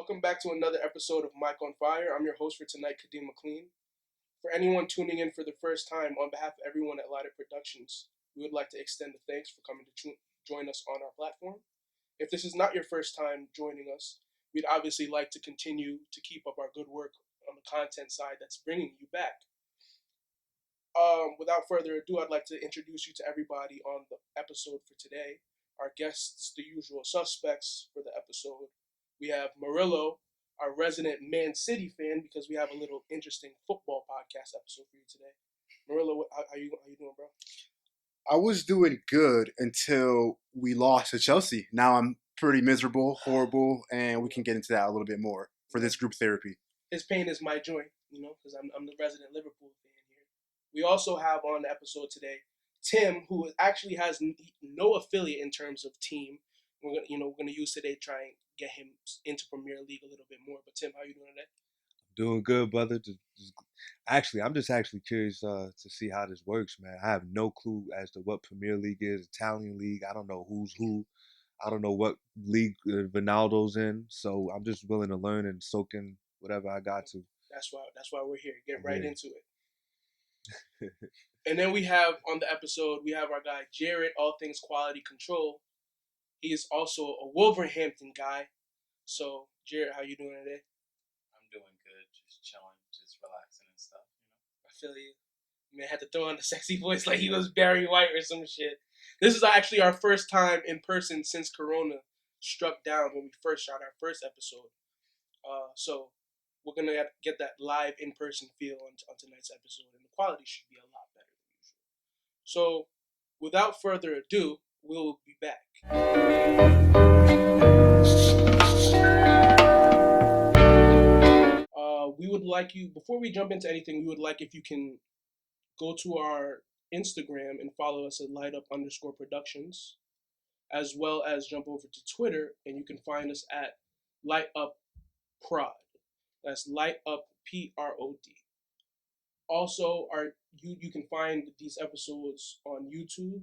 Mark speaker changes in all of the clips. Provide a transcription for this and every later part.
Speaker 1: Welcome back to another episode of Mike on Fire. I'm your host for tonight, Kadeem McLean. For anyone tuning in for the first time, on behalf of everyone at Lighter Productions, we would like to extend a thanks for coming to join us on our platform. If this is not your first time joining us, we'd obviously like to continue to keep up our good work on the content side that's bringing you back. Without further ado, I'd like to introduce you to everybody on the episode for today. Our guests, the usual suspects for the episode. We have Murillo, our resident Man City fan, because we have a little interesting football podcast episode for you today. Murillo, how you doing, bro?
Speaker 2: I was doing good until we lost to Chelsea. Now I'm pretty miserable, horrible, and we can get into that a little bit more for this group therapy.
Speaker 1: His pain is my joy, because I'm the resident Liverpool fan here. We also have on the episode today Tim, who actually has no affiliate in terms of team. We're gonna use today to try and get him into Premier League a little bit more. But Tim, how you doing today?
Speaker 3: Doing good, brother. Actually, I'm just actually curious to see how this works, man. I have no clue as to what Premier League is, Italian league. I don't know who's who. I don't know what league Ronaldo's in. So I'm just willing to learn and soak in whatever I got to.
Speaker 1: That's why we're here. Get right into it. And then we have on the episode, we have our guy Jared, All Things Quality Control. He is also a Wolverhampton guy. So Jared, how you doing today?
Speaker 4: I'm doing good, just chilling, just relaxing and stuff.
Speaker 1: I feel you. Man, I had to throw on the sexy voice like he was Barry White or some shit. This is actually our first time in person since Corona struck down when we first shot our first episode. So we're gonna get that live in-person feel on tonight's episode, and the quality should be a lot better than usual. So, without further ado, we'll be back. We would like you, before we jump into anything, we would like if you can go to our Instagram and follow us at lightup_productions, as well as jump over to Twitter, and you can find us at lightupprod. That's lightupprod. Also, you can find these episodes on YouTube,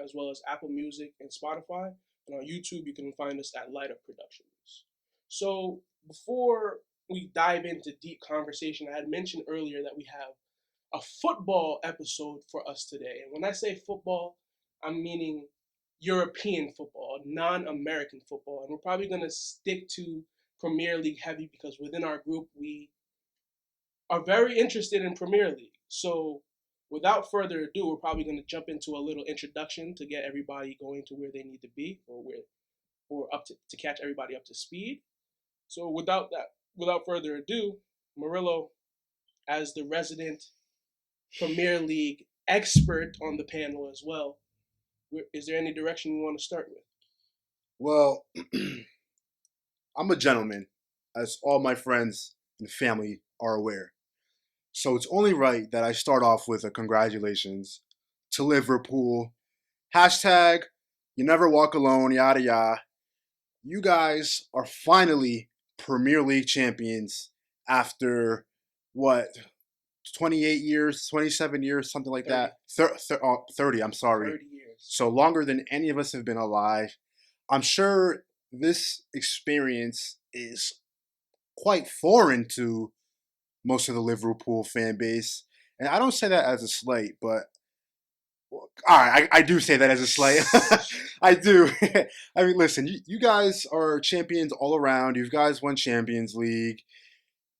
Speaker 1: as well as Apple Music and Spotify. And on YouTube, you can find us at Light Up Productions. So before we dive into deep conversation, I had mentioned earlier that we have a football episode for us today. And when I say football, I'm meaning European football, non-American football. And we're probably going to stick to Premier League heavy because within our group, we are very interested in Premier League. So without further ado, we're probably going to jump into a little introduction to get everybody going to where they need to be, or up to catch everybody up to speed. So without further ado, Murillo, as the resident Premier League expert on the panel as well, is there any direction you want to start with?
Speaker 2: Well, I'm a gentleman, as all my friends and family are aware. So it's only right that I start off with a congratulations to Liverpool. Hashtag, you never walk alone, yada yada. You guys are finally Premier League champions after, what, 28 years, 27 years, something like
Speaker 1: 30.
Speaker 2: that. 30, I'm sorry.
Speaker 1: 30 years.
Speaker 2: So longer than any of us have been alive. I'm sure this experience is quite foreign to most of the Liverpool fan base. And I don't say that as a slight, but all right, I do say that as a slight. I do. I mean, listen, you guys are champions all around. You guys won Champions League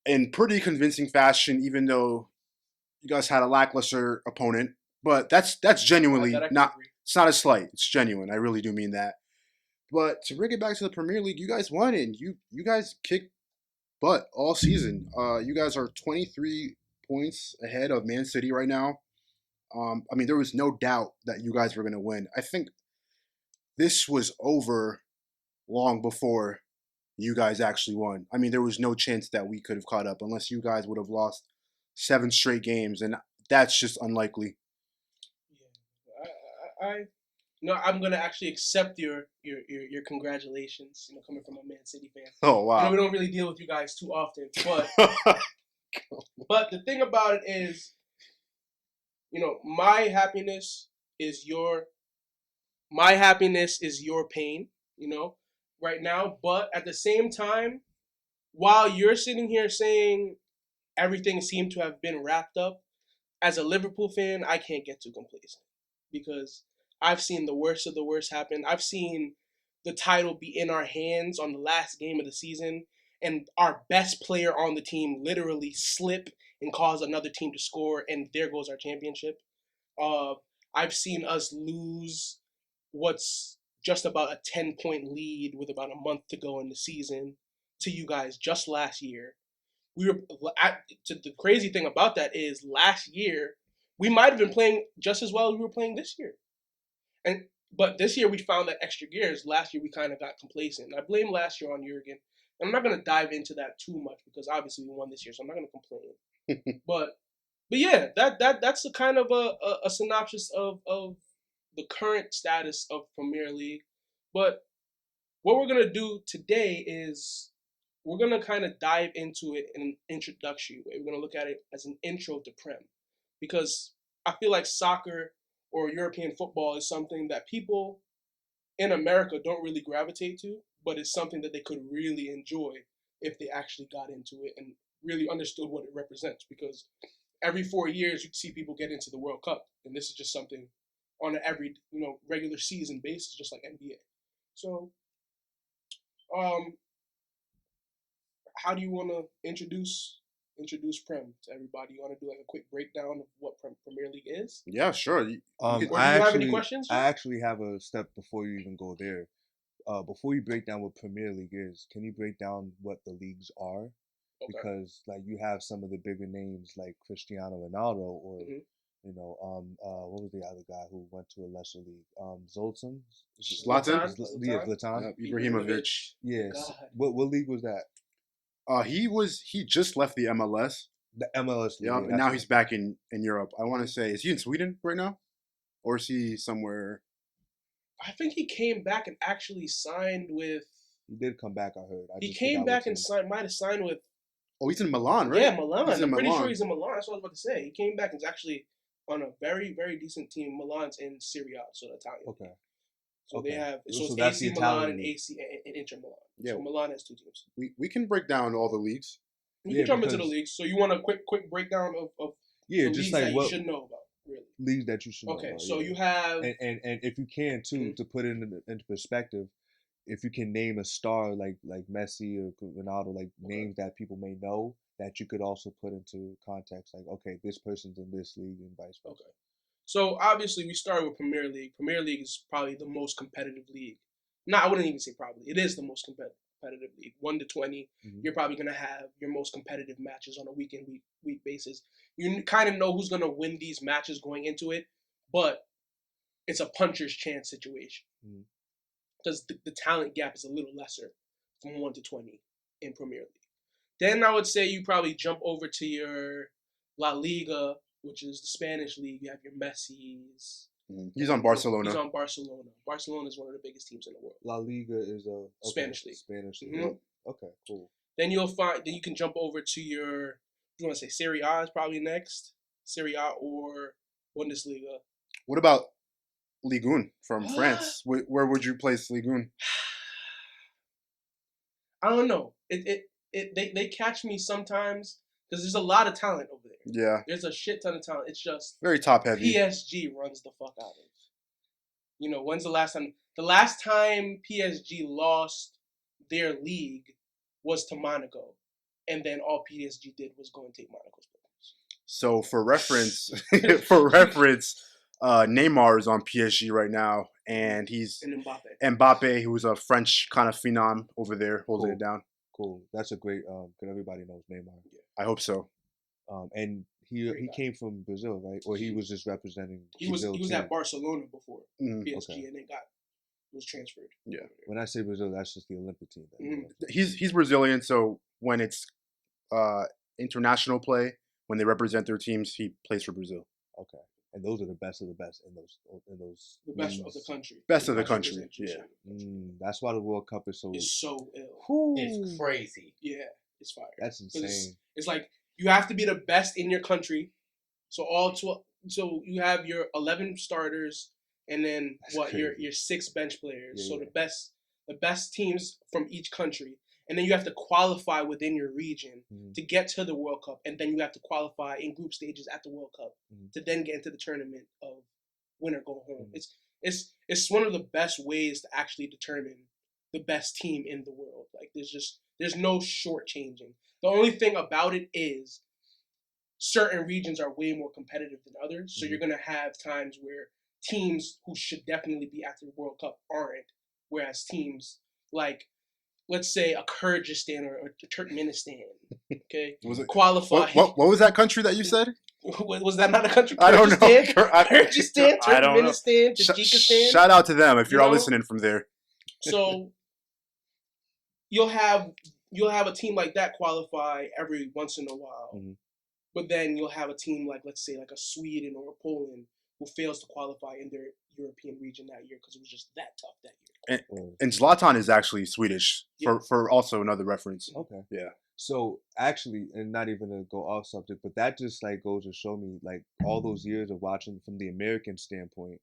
Speaker 2: in pretty convincing fashion, even though you guys had a lackluster opponent. But that's genuinely not. It's not a slight. It's genuine. I really do mean that. But to bring it back to the Premier League, you guys won it. You guys kicked butt all season. You guys are 23 points ahead of Man City right now. I mean, there was no doubt that you guys were going to win. I think this was over long before you guys actually won. I mean, there was no chance that we could have caught up unless you guys would have lost 7 straight games, and that's just unlikely.
Speaker 1: Yeah, I'm gonna actually accept your congratulations. Coming from a Man City fan.
Speaker 2: Oh wow.
Speaker 1: We don't really deal with you guys too often, but but the thing about it is, my happiness is your pain. Right now, but at the same time, while you're sitting here saying everything seemed to have been wrapped up, as a Liverpool fan, I can't get too complacent because I've seen the worst of the worst happen. I've seen the title be in our hands on the last game of the season, and our best player on the team literally slip and cause another team to score, and there goes our championship. Uh, I've seen us lose what's just about a 10-point lead with about a month to go in the season to you guys just last year. We were the crazy thing about that is last year we might have been playing just as well as we were playing this year, and but this year we found that extra gears. Last year we kind of got complacent. And I blame last year on Jurgen. And I'm not gonna dive into that too much because obviously we won this year, so I'm not gonna complain. But yeah, that's a kind of a synopsis of the current status of Premier League. But what we're gonna do today is we're gonna kind of dive into it in an introductory way. We're gonna look at it as an intro to Prem, because I feel like soccer or European football is something that people in America don't really gravitate to, but it's something that they could really enjoy if they actually got into it and really understood what it represents. Because every 4 years you see people get into the World Cup, and this is just something on an every regular season basis, just like NBA. So, um, how do you want to introduce Prem to everybody? You want to do like a quick breakdown of what Premier League is?
Speaker 2: Yeah, sure.
Speaker 1: Or do you have any questions?
Speaker 3: I actually have a step before you even go there. Before you break down what Premier League is, can you break down what the leagues are?
Speaker 1: Okay.
Speaker 3: Because like you have some of the bigger names like Cristiano Ronaldo or what was the other guy who went to a lesser league? Zoltan?
Speaker 2: Zlatan?
Speaker 3: Yeah, Zlatan.
Speaker 2: Ibrahimovic.
Speaker 3: Yes. What league was that?
Speaker 2: He just left the MLS.
Speaker 3: The MLS league.
Speaker 2: Yeah, and now he's back in Europe. I want to say, is he in Sweden right now? Or is he somewhere?
Speaker 1: I think he came back and actually signed with.
Speaker 3: He did come back, I heard.
Speaker 1: He came back and might have signed with.
Speaker 2: Oh, he's in Milan, right?
Speaker 1: Yeah, Milan. I'm pretty sure he's in Milan. That's what I was about to say. He came back and is actually on a very, very decent team. Milan's in Serie A, so the Italian.
Speaker 3: Okay.
Speaker 1: So they have
Speaker 3: so
Speaker 1: it's
Speaker 3: that's
Speaker 1: AC
Speaker 3: the
Speaker 1: Milan
Speaker 3: Italian
Speaker 1: and AC and Inter Milan.
Speaker 2: Yeah.
Speaker 1: So Milan has two teams.
Speaker 2: We can break down all the leagues.
Speaker 1: We can jump into the leagues. So you want a quick breakdown of
Speaker 3: the
Speaker 1: just
Speaker 3: leagues
Speaker 1: like
Speaker 3: that
Speaker 1: you should know about, really.
Speaker 3: Leagues that you should know
Speaker 1: about.
Speaker 3: Okay,
Speaker 1: so you have
Speaker 3: and if you can too, to put it into perspective, if you can name a star like Messi or Ronaldo, like names that people may know that you could also put into context, like okay, this person's in this league and vice versa.
Speaker 1: Okay. So obviously we start with Premier League. Premier League is probably the most competitive league. No, I wouldn't even say probably. It is the most competitive league. 1 to 20, you're probably going to have your most competitive matches on a week basis. You kind of know who's going to win these matches going into it, but it's a puncher's chance situation. Because the talent gap is a little lesser from 1 to 20 in Premier League. Then I would say you probably jump over to your La Liga, which is the Spanish league. You have your Messi's.
Speaker 2: He's on Barcelona.
Speaker 1: He's on Barcelona. Barcelona is one of the biggest teams in the world.
Speaker 3: La Liga is a
Speaker 1: Spanish league.
Speaker 3: Spanish league. Okay, cool.
Speaker 1: Then you can jump over to your, you want to say Serie A is probably next. Serie A or Bundesliga.
Speaker 2: What about Ligue 1 from France? Where would you place Ligue 1?
Speaker 1: I don't know. They catch me sometimes because there's a lot of talent over there.
Speaker 2: Yeah.
Speaker 1: There's a shit ton of talent. It's just
Speaker 2: very top heavy.
Speaker 1: PSG runs the fuck out of it. When's the last time? The last time PSG lost their league was to Monaco, and then all PSG did was go and take Monaco's players.
Speaker 2: So for reference, Neymar is on PSG right now, and he's
Speaker 1: and
Speaker 2: Mbappe, who's a French kind of phenom over there, holding it down.
Speaker 3: Cool. That's a great. Because everybody knows Neymar.
Speaker 2: Yeah. I hope so.
Speaker 3: And he came from Brazil, right? Or he was just representing.
Speaker 1: He was at Barcelona before PSG,
Speaker 3: okay.
Speaker 1: and then was transferred.
Speaker 2: Yeah.
Speaker 3: When I say Brazil, that's just the Olympic team.
Speaker 2: He's Brazilian, so when it's international play, when they represent their teams, he plays for Brazil.
Speaker 3: Okay. And those are the best of the best in those.
Speaker 1: The best of the country.
Speaker 2: Best of the country. Yeah.
Speaker 3: That's why the World Cup is so.
Speaker 1: It's so ill.
Speaker 4: It's crazy.
Speaker 1: Yeah, it's fire.
Speaker 3: That's insane.
Speaker 1: It's like you have to be the best in your country. So So you have your 11 starters, and then your 6 bench players. So the best teams from each country, and then you have to qualify within your region
Speaker 3: Mhm.
Speaker 1: to get to the World Cup, and then you have to qualify in group stages at the World Cup
Speaker 3: Mhm.
Speaker 1: to then get into the tournament of winner go home.
Speaker 3: Mhm.
Speaker 1: It's one of the best ways to actually determine the best team in the world. Like there's no shortchanging. The only thing about it is certain regions are way more competitive than others. So
Speaker 3: Mhm.
Speaker 1: you're gonna have times where teams who should definitely be at the World Cup aren't, whereas teams like let's say a Kyrgyzstan or Turkmenistan, okay,
Speaker 2: Was it
Speaker 1: qualify.
Speaker 2: what was that country that you said?
Speaker 1: Was that not a country?
Speaker 2: I don't know.
Speaker 1: Kyrgyzstan,
Speaker 2: I don't know.
Speaker 1: Turkmenistan, Tajikistan.
Speaker 2: Shout out to them if
Speaker 1: You
Speaker 2: you're all
Speaker 1: know?
Speaker 2: listening from there.
Speaker 1: So you'll have a team like that qualify every once in a while,
Speaker 3: Mhm.
Speaker 1: but then you'll have a team like let's say like a Sweden or a Poland who fails to qualify in their European region that year because it was just that tough that year.
Speaker 2: And Zlatan is actually Swedish
Speaker 1: Yeah.
Speaker 2: for also another reference.
Speaker 3: Okay.
Speaker 2: Yeah.
Speaker 3: So actually, and not even to go off subject, but that just like goes to show me like all those years of watching from the American standpoint.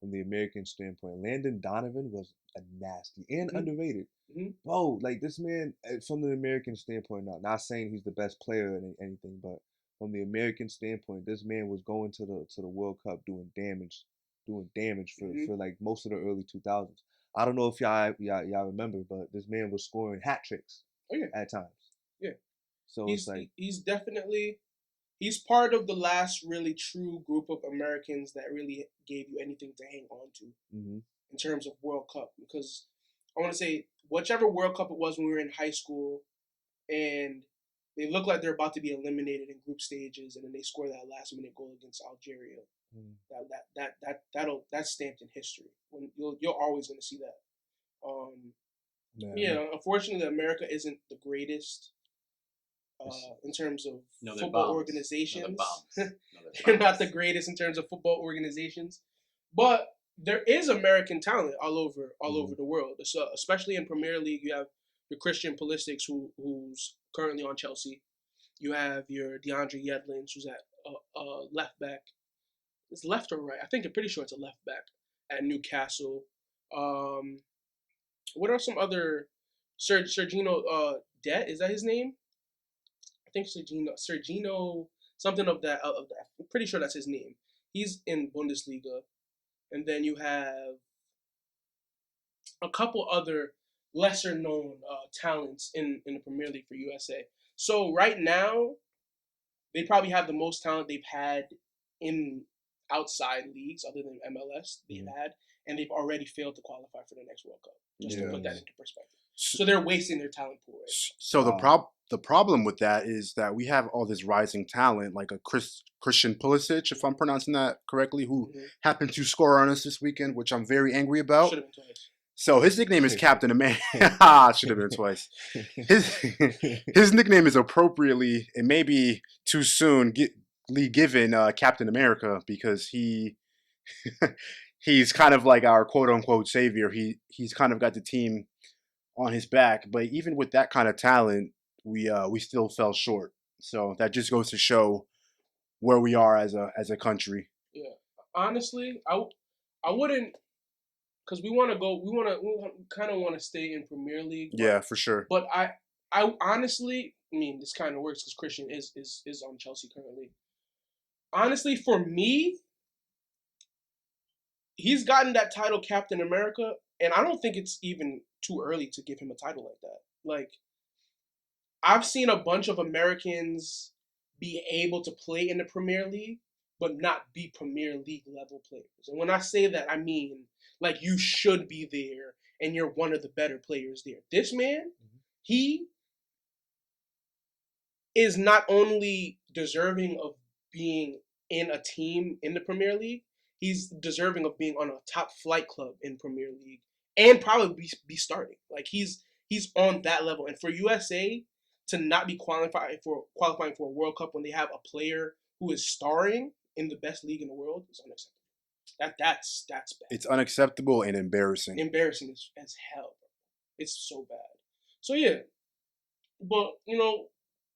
Speaker 3: From the American standpoint, Landon Donovan was a nasty and
Speaker 1: Mhm.
Speaker 3: underrated.
Speaker 1: Mhm.
Speaker 3: Bro, like this man, from the American standpoint, not saying he's the best player or anything, but from the American standpoint, this man was going to the World Cup doing damage
Speaker 1: Mhm.
Speaker 3: for like most of the early 2000s. I don't know if y'all remember, but this man was scoring hat tricks
Speaker 1: Oh yeah,
Speaker 3: at times.
Speaker 1: yeah.
Speaker 3: So it's like,
Speaker 1: He's definitely he's part of the last really true group of Americans that really gave you anything to hang on to
Speaker 3: mm-hmm,
Speaker 1: in terms of World Cup. Because I want to say, whichever World Cup it was when we were in high school, and they look like they're about to be eliminated in group stages, and then they score that last minute goal against Algeria. That's stamped in history. When you're always going to see that.
Speaker 3: man,
Speaker 1: Yeah, unfortunately, America isn't the greatest
Speaker 3: it's,
Speaker 1: in terms of
Speaker 4: No, they're
Speaker 1: football
Speaker 4: bums. No, they're
Speaker 1: organizations.
Speaker 4: bums. No, they're
Speaker 1: They're not the
Speaker 4: bums.
Speaker 1: greatest in terms of football organizations, but there is American talent all over the world. So especially in Premier League, you have your Christian Pulisic, who's currently on Chelsea. You have your DeAndre Yedlin, who's at left back. It's left or right? I think I'm pretty sure it's a left back at Newcastle. Um, what are some other Sergino Det? Is that his name? I think Sergino something of that. I'm pretty sure that's his name. He's in Bundesliga, and then you have a couple other lesser known talents in the Premier League for USA. So right now, they probably have the most talent they've had in outside leagues other than MLS they've
Speaker 3: Mhm.
Speaker 1: had, and they've already failed to qualify for the next World Cup. Just to
Speaker 2: Yeah.
Speaker 1: put that into perspective.
Speaker 2: S-
Speaker 1: So they're wasting their talent pool right
Speaker 2: So
Speaker 3: Wow.
Speaker 2: the problem with that is that we have all this rising talent, like a Christian Pulisic, if I'm pronouncing that correctly, who
Speaker 1: now.
Speaker 2: happened to score on us this weekend, which I'm very angry about.
Speaker 1: Should have been twice.
Speaker 2: So his nickname is Captain America. Should have been twice. His his nickname is appropriately, it may be too soon given Captain America because he's kind of like our quote unquote savior. He's kind of got the team on his back, but even with that kind of talent, we still fell short. So that just goes to show where we are as a country.
Speaker 1: Yeah. Honestly, I wouldn't because we want to go. We kind of want to stay in Premier League.
Speaker 2: Yeah, for sure.
Speaker 1: But I honestly, I mean, this kind of works because Christian is on Chelsea currently. Honestly, for me, he's gotten that title, Captain America, and I don't think it's even too early to give him a title like that. Like I've seen a bunch of Americans be able to play in the Premier League, but not be Premier League level players. And when I say that, I mean like you should be there and you're one of the better players there. This man, he is not only deserving of being in a team in the Premier League, he's deserving of being on a top flight club in Premier League and probably be starting. Like he's on that level. And for USA to not be qualifying for a World Cup when they have a player who is starring in the best league in the world is unacceptable. That's bad.
Speaker 2: It's unacceptable and embarrassing.
Speaker 1: Embarrassing as hell. Bro. It's so bad. So yeah, but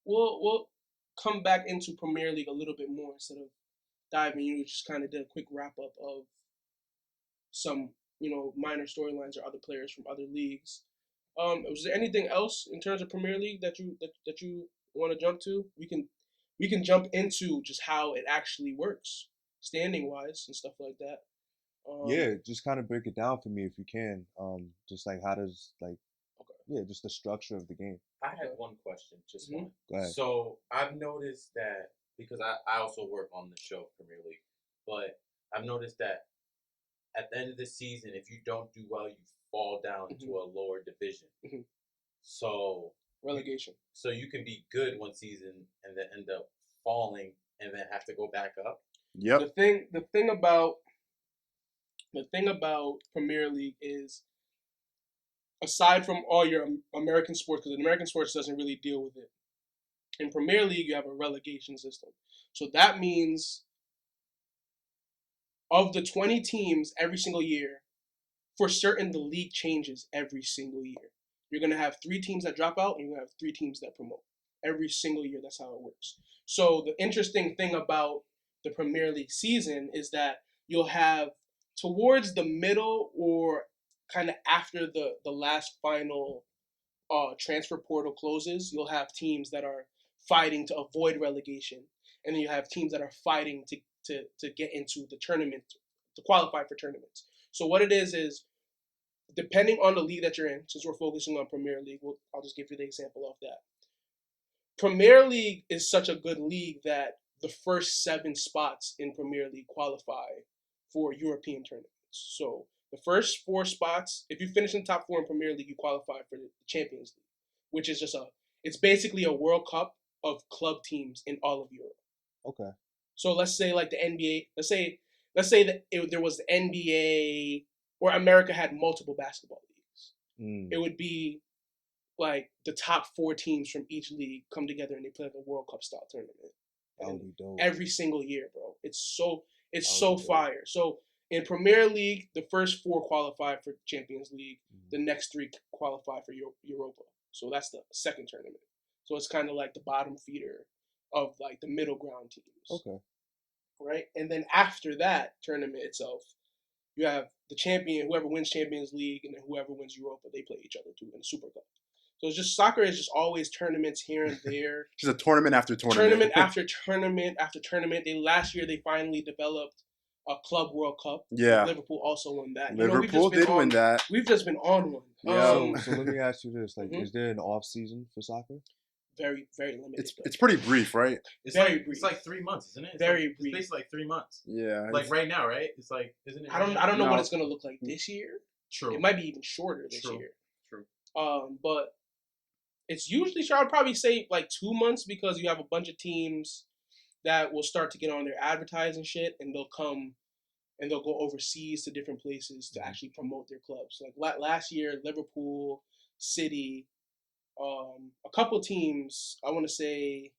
Speaker 1: we'll come back into Premier League a little bit more instead of diving. You just kind of did a quick wrap up of some minor storylines or other players from other leagues. Was there anything else in terms of Premier League that you want to jump to? We can jump into just how it actually works, standing wise and stuff like that.
Speaker 3: Yeah, just kind of break it down for me if you can. Just like how does
Speaker 1: Okay.
Speaker 3: yeah, just the structure of the game.
Speaker 4: I had one question, just
Speaker 1: Mhm.
Speaker 4: one.
Speaker 3: Go ahead.
Speaker 4: So I've noticed that because I also work on the show Premier League, but I've noticed that at the end of the season, if you don't do well, you fall down
Speaker 1: Mhm.
Speaker 4: to a lower division.
Speaker 1: Mhm.
Speaker 4: So
Speaker 1: Relegation.
Speaker 4: so you can be good one season and then end up falling and then have to go back up.
Speaker 2: Yep.
Speaker 1: The thing about Premier League is, aside from all your American sports, because American sports doesn't really deal with it. In Premier League, you have a relegation system. So that means of the 20 teams every single year, for certain, the league changes every single year. You're going to have 3 teams that drop out, and you're going to have 3 teams that promote. Every single year, that's how it works. So the interesting thing about the Premier League season is that you'll have, towards the middle or kind of after the last final transfer portal closes, you'll have teams that are fighting to avoid relegation, and then you have teams that are fighting to get into the tournament, to qualify for tournaments. So what it is depending on the league that you're in, since we're focusing on Premier League, I'll just give you the example of that. Premier League is such a good league that the first 7 spots in Premier League qualify for European tournaments. So the first 4 spots, if you finish in the top 4 in Premier League, you qualify for the Champions League, which is it's basically a World Cup of club teams in all of Europe.
Speaker 3: Okay.
Speaker 1: So let's say like the NBA, let's say that there was the NBA, or America had multiple basketball leagues. It would be like the top 4 teams from each league come together and they play like a World Cup style tournament.
Speaker 3: That would be dope.
Speaker 1: Every single year, bro. It's so
Speaker 3: That would be
Speaker 1: fire. So in Premier League, the first 4 qualify for Champions League. The next 3 qualify for Europa. So that's the second tournament. So it's kind of like the bottom feeder of like the middle ground teams.
Speaker 3: Okay.
Speaker 1: Right? And then after that tournament itself, you have the champion, whoever wins Champions League, and then whoever wins Europa, they play each other too in the Super Cup. So it's just, soccer is just always tournaments here and there.
Speaker 2: Just a tournament after tournament.
Speaker 1: Tournament after tournament after tournament. Last year they finally developed a Club World Cup.
Speaker 2: Yeah.
Speaker 1: Liverpool also won that.
Speaker 2: Liverpool did win that.
Speaker 1: We've just been on one.
Speaker 2: Yeah.
Speaker 3: So let me ask you this: is there an off season for soccer?
Speaker 1: Very, very limited.
Speaker 2: It's pretty brief, right?
Speaker 4: It's
Speaker 1: very
Speaker 4: brief. It's like 3 months, isn't it? It's
Speaker 1: very
Speaker 4: brief.
Speaker 1: brief.
Speaker 4: It's basically like 3 months.
Speaker 2: Yeah.
Speaker 4: Like right now, right? It's like, isn't it?
Speaker 1: I don't know what it's gonna look like this year.
Speaker 4: True.
Speaker 1: It might be even shorter this year.
Speaker 4: True.
Speaker 1: But it's usually, I would probably say like 2 months, because you have a bunch of teams that will start to get on their advertising shit, and they'll come and they'll go overseas to different places to actually promote their clubs. Like last year, Liverpool, City, a couple teams. I want to say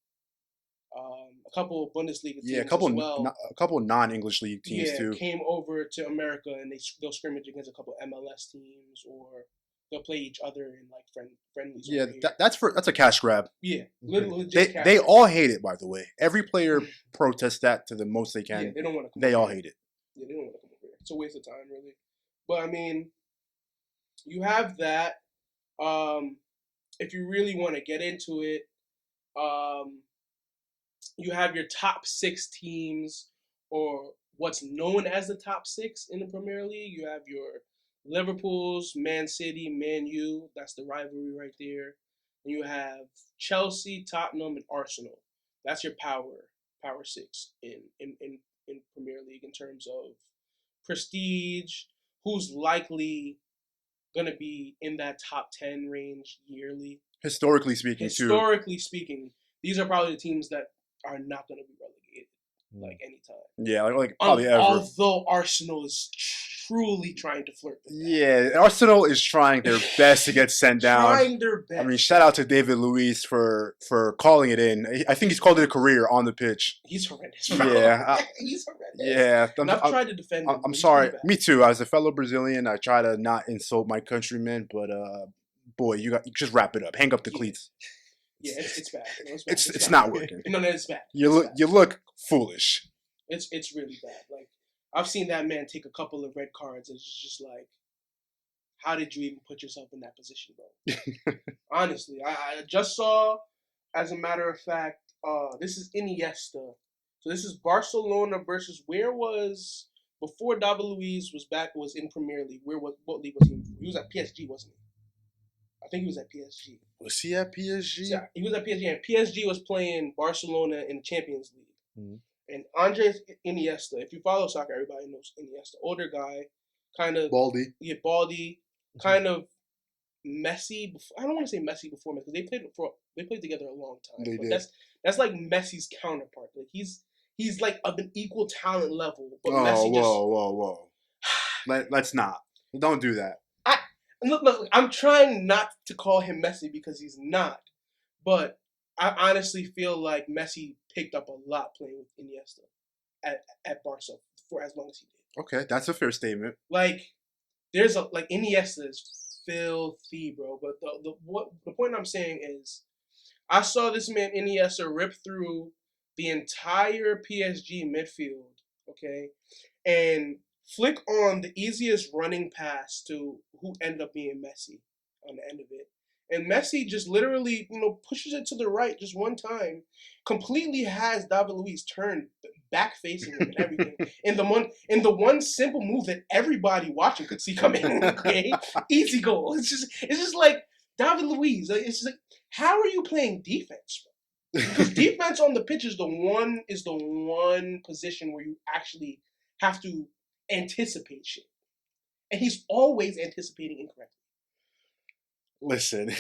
Speaker 1: a couple Bundesliga teams.
Speaker 2: Yeah, a couple non-English league teams too.
Speaker 1: Came over to America, and they'll scrimmage against a couple MLS teams, or they'll play each other in like friendlies.
Speaker 2: Yeah, that's a cash grab.
Speaker 1: Yeah,
Speaker 2: they all hate it, by the way. Every player protests that to the most they can.
Speaker 1: Yeah, they don't want to.
Speaker 2: They all hate it.
Speaker 1: Yeah, they don't want to come over here. It's a waste of time, really. But I mean, you have that. If you really want to get into it, you have your top 6 teams, or what's known as the top 6 in the Premier League. You have your Liverpool's, Man City, Man U. That's the rivalry right there. And you have Chelsea, Tottenham, and Arsenal. That's your power 6 in Premier League in terms of prestige. Who's likely going to be in that top 10 range yearly?
Speaker 2: Historically speaking,
Speaker 1: these are probably the teams that are not going to be relegated like anytime.
Speaker 2: Yeah, like probably ever.
Speaker 1: Although Arsenal is truly trying to flirt with that.
Speaker 2: Yeah, Arsenal is trying their best to get sent down.
Speaker 1: Trying their best.
Speaker 2: I mean, shout out to David Luiz for calling it in. I think he's called it a career on the pitch.
Speaker 1: He's horrendous, bro.
Speaker 2: Yeah.
Speaker 1: He's horrendous.
Speaker 2: Yeah.
Speaker 1: I've tried to defend him.
Speaker 2: I'm sorry. Me too. As a fellow Brazilian, I try to not insult my countrymen, but boy, you just wrap it up. Hang up the cleats.
Speaker 1: Yeah, it's bad.
Speaker 2: It's not working.
Speaker 1: No, it's bad.
Speaker 2: You look foolish.
Speaker 1: It's really bad. Like, I've seen that man take a couple of red cards, and it's just like, how did you even put yourself in that position, bro? Honestly, I just saw, as a matter of fact, this is Iniesta. So this is Barcelona versus where was before David Luiz was in Premier League. What league was he in? He was at PSG, wasn't he? I think he was at PSG.
Speaker 2: Was he at PSG?
Speaker 1: So he was at PSG, and PSG was playing Barcelona in the Champions League.
Speaker 3: Mhm.
Speaker 1: And Andres Iniesta, if you follow soccer, everybody knows Iniesta. Older guy, kind of
Speaker 2: Baldy.
Speaker 1: yeah, baldy, kind of Messi. I don't want to say Messi before Messi because they played together a long time.
Speaker 2: They
Speaker 1: But
Speaker 2: did.
Speaker 1: that's like Messi's counterpart. Like he's like of an equal talent level, but
Speaker 2: Oh,
Speaker 1: Messi just.
Speaker 2: whoa. Let's not. Don't do that.
Speaker 1: Look, I'm trying not to call him Messi because he's not, but I honestly feel like Messi picked up a lot playing with Iniesta at Barca for as long as he did.
Speaker 2: Okay, that's a fair statement.
Speaker 1: Like Iniesta is filthy, bro. But the point I'm saying is, I saw this man Iniesta rip through the entire PSG midfield, okay, and flick on the easiest running pass to who ended up being Messi on the end of it. And Messi just literally, pushes it to the right just one time, completely has David Luiz turned back facing him and everything. in the one simple move that everybody watching could see coming. Okay, easy goal. It's just like David Luiz. It's just like, how are you playing defense, bro? Because defense on the pitch is the one position where you actually have to anticipate shit, and he's always anticipating incorrectly.
Speaker 2: Listen,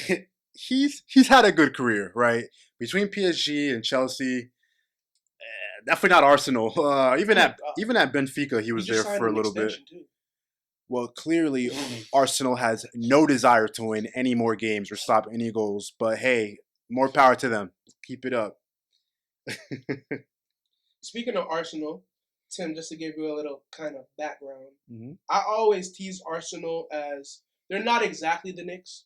Speaker 2: he's had a good career, right? Between PSG and Chelsea, definitely not Arsenal. Even at Benfica, he was
Speaker 1: He just
Speaker 2: there
Speaker 1: signed
Speaker 2: for a
Speaker 1: an
Speaker 2: little bit.
Speaker 1: extension, too.
Speaker 2: Well, clearly, Arsenal has no desire to win any more games or stop any goals. But hey, more power to them. Keep it up.
Speaker 1: Speaking of Arsenal, Tim, just to give you a little kind of background,
Speaker 3: Mm-hmm.
Speaker 1: I always tease Arsenal as they're not exactly the Knicks,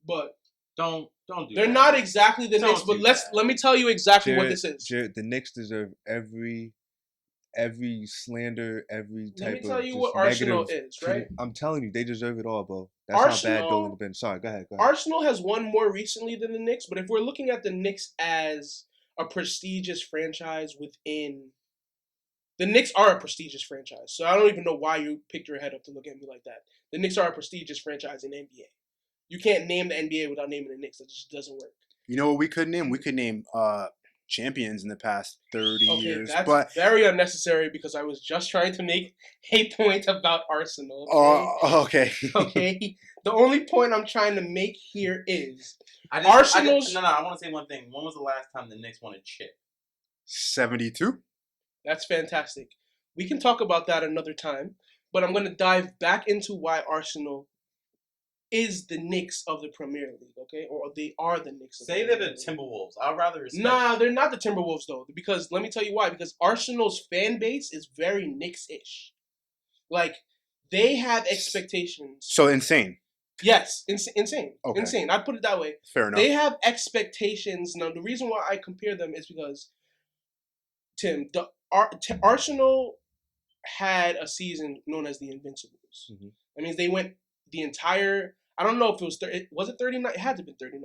Speaker 1: but
Speaker 4: Don't do
Speaker 1: they're
Speaker 4: that.
Speaker 1: not exactly the
Speaker 4: Don't
Speaker 1: Knicks. But
Speaker 4: do that.
Speaker 1: let me tell you exactly what
Speaker 3: Jared,
Speaker 1: this is.
Speaker 3: Jared, the Knicks deserve every slander, every
Speaker 1: Let me
Speaker 3: type
Speaker 1: tell
Speaker 3: of
Speaker 1: you
Speaker 3: just
Speaker 1: what Arsenal
Speaker 3: negative.
Speaker 1: is, right?
Speaker 3: I'm telling you, they deserve it all, bro. That's not bad
Speaker 1: Arsenal-
Speaker 3: going to Ben. Sorry, go ahead.
Speaker 1: Arsenal has won more recently than the Knicks, but if we're looking at the Knicks as a prestigious franchise within, the Knicks are a prestigious franchise. So I don't even know why you picked your head up to look at me like that. The Knicks are a prestigious franchise in the NBA. You can't name the NBA without naming the Knicks. That just doesn't work.
Speaker 2: You know what we could name? We could name champions in the past 30
Speaker 1: Okay,
Speaker 2: years.
Speaker 1: that's
Speaker 2: But
Speaker 1: very unnecessary because I was just trying to make a point about Arsenal. Okay.
Speaker 2: okay.
Speaker 1: Okay. The only point I'm trying to make here is
Speaker 4: I
Speaker 1: Arsenal's.
Speaker 4: want to say one thing. When was the last time the Knicks won a chip?
Speaker 2: 72?
Speaker 1: That's fantastic. We can talk about that another time, but I'm going to dive back into why Arsenal is the Knicks of the Premier League, okay? Or they are the Knicks of
Speaker 4: Say
Speaker 1: the
Speaker 4: they're
Speaker 1: Premier
Speaker 4: the
Speaker 1: League.
Speaker 4: Timberwolves. I'd rather respect.
Speaker 1: Nah, they're not the Timberwolves, though, because let me tell you why. Because Arsenal's fan base is very Knicks-ish. Like, they have expectations.
Speaker 2: So insane.
Speaker 1: Yes, insane.
Speaker 2: Okay.
Speaker 1: Insane. I'd put it that way.
Speaker 2: Fair enough.
Speaker 1: They have expectations. Now, the reason why I compare them is because, Tim, Arsenal had a season known as the Invincibles.
Speaker 3: Mm-hmm.
Speaker 1: That means they went the entire. I don't know if it was it 39. It had to have been 39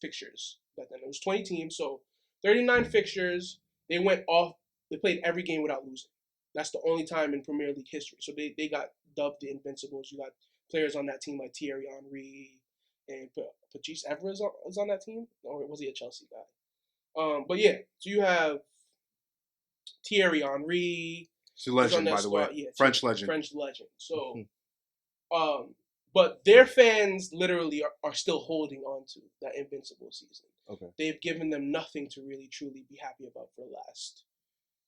Speaker 1: fixtures back then. It was 20 teams, so 39 fixtures. They went off. They played every game without losing. That's the only time in Premier League history. So they got dubbed the Invincibles. You got players on that team like Thierry Henry and Patrice Evra is on that team, or was he a Chelsea guy? But yeah, so you have Thierry Henry.
Speaker 2: He's a legend, by the way.
Speaker 1: Yeah,
Speaker 2: French legend.
Speaker 1: French legend. So, but their fans literally are still holding on to that invincible season.
Speaker 3: Okay.
Speaker 1: They've given them nothing to really truly be happy about for the last.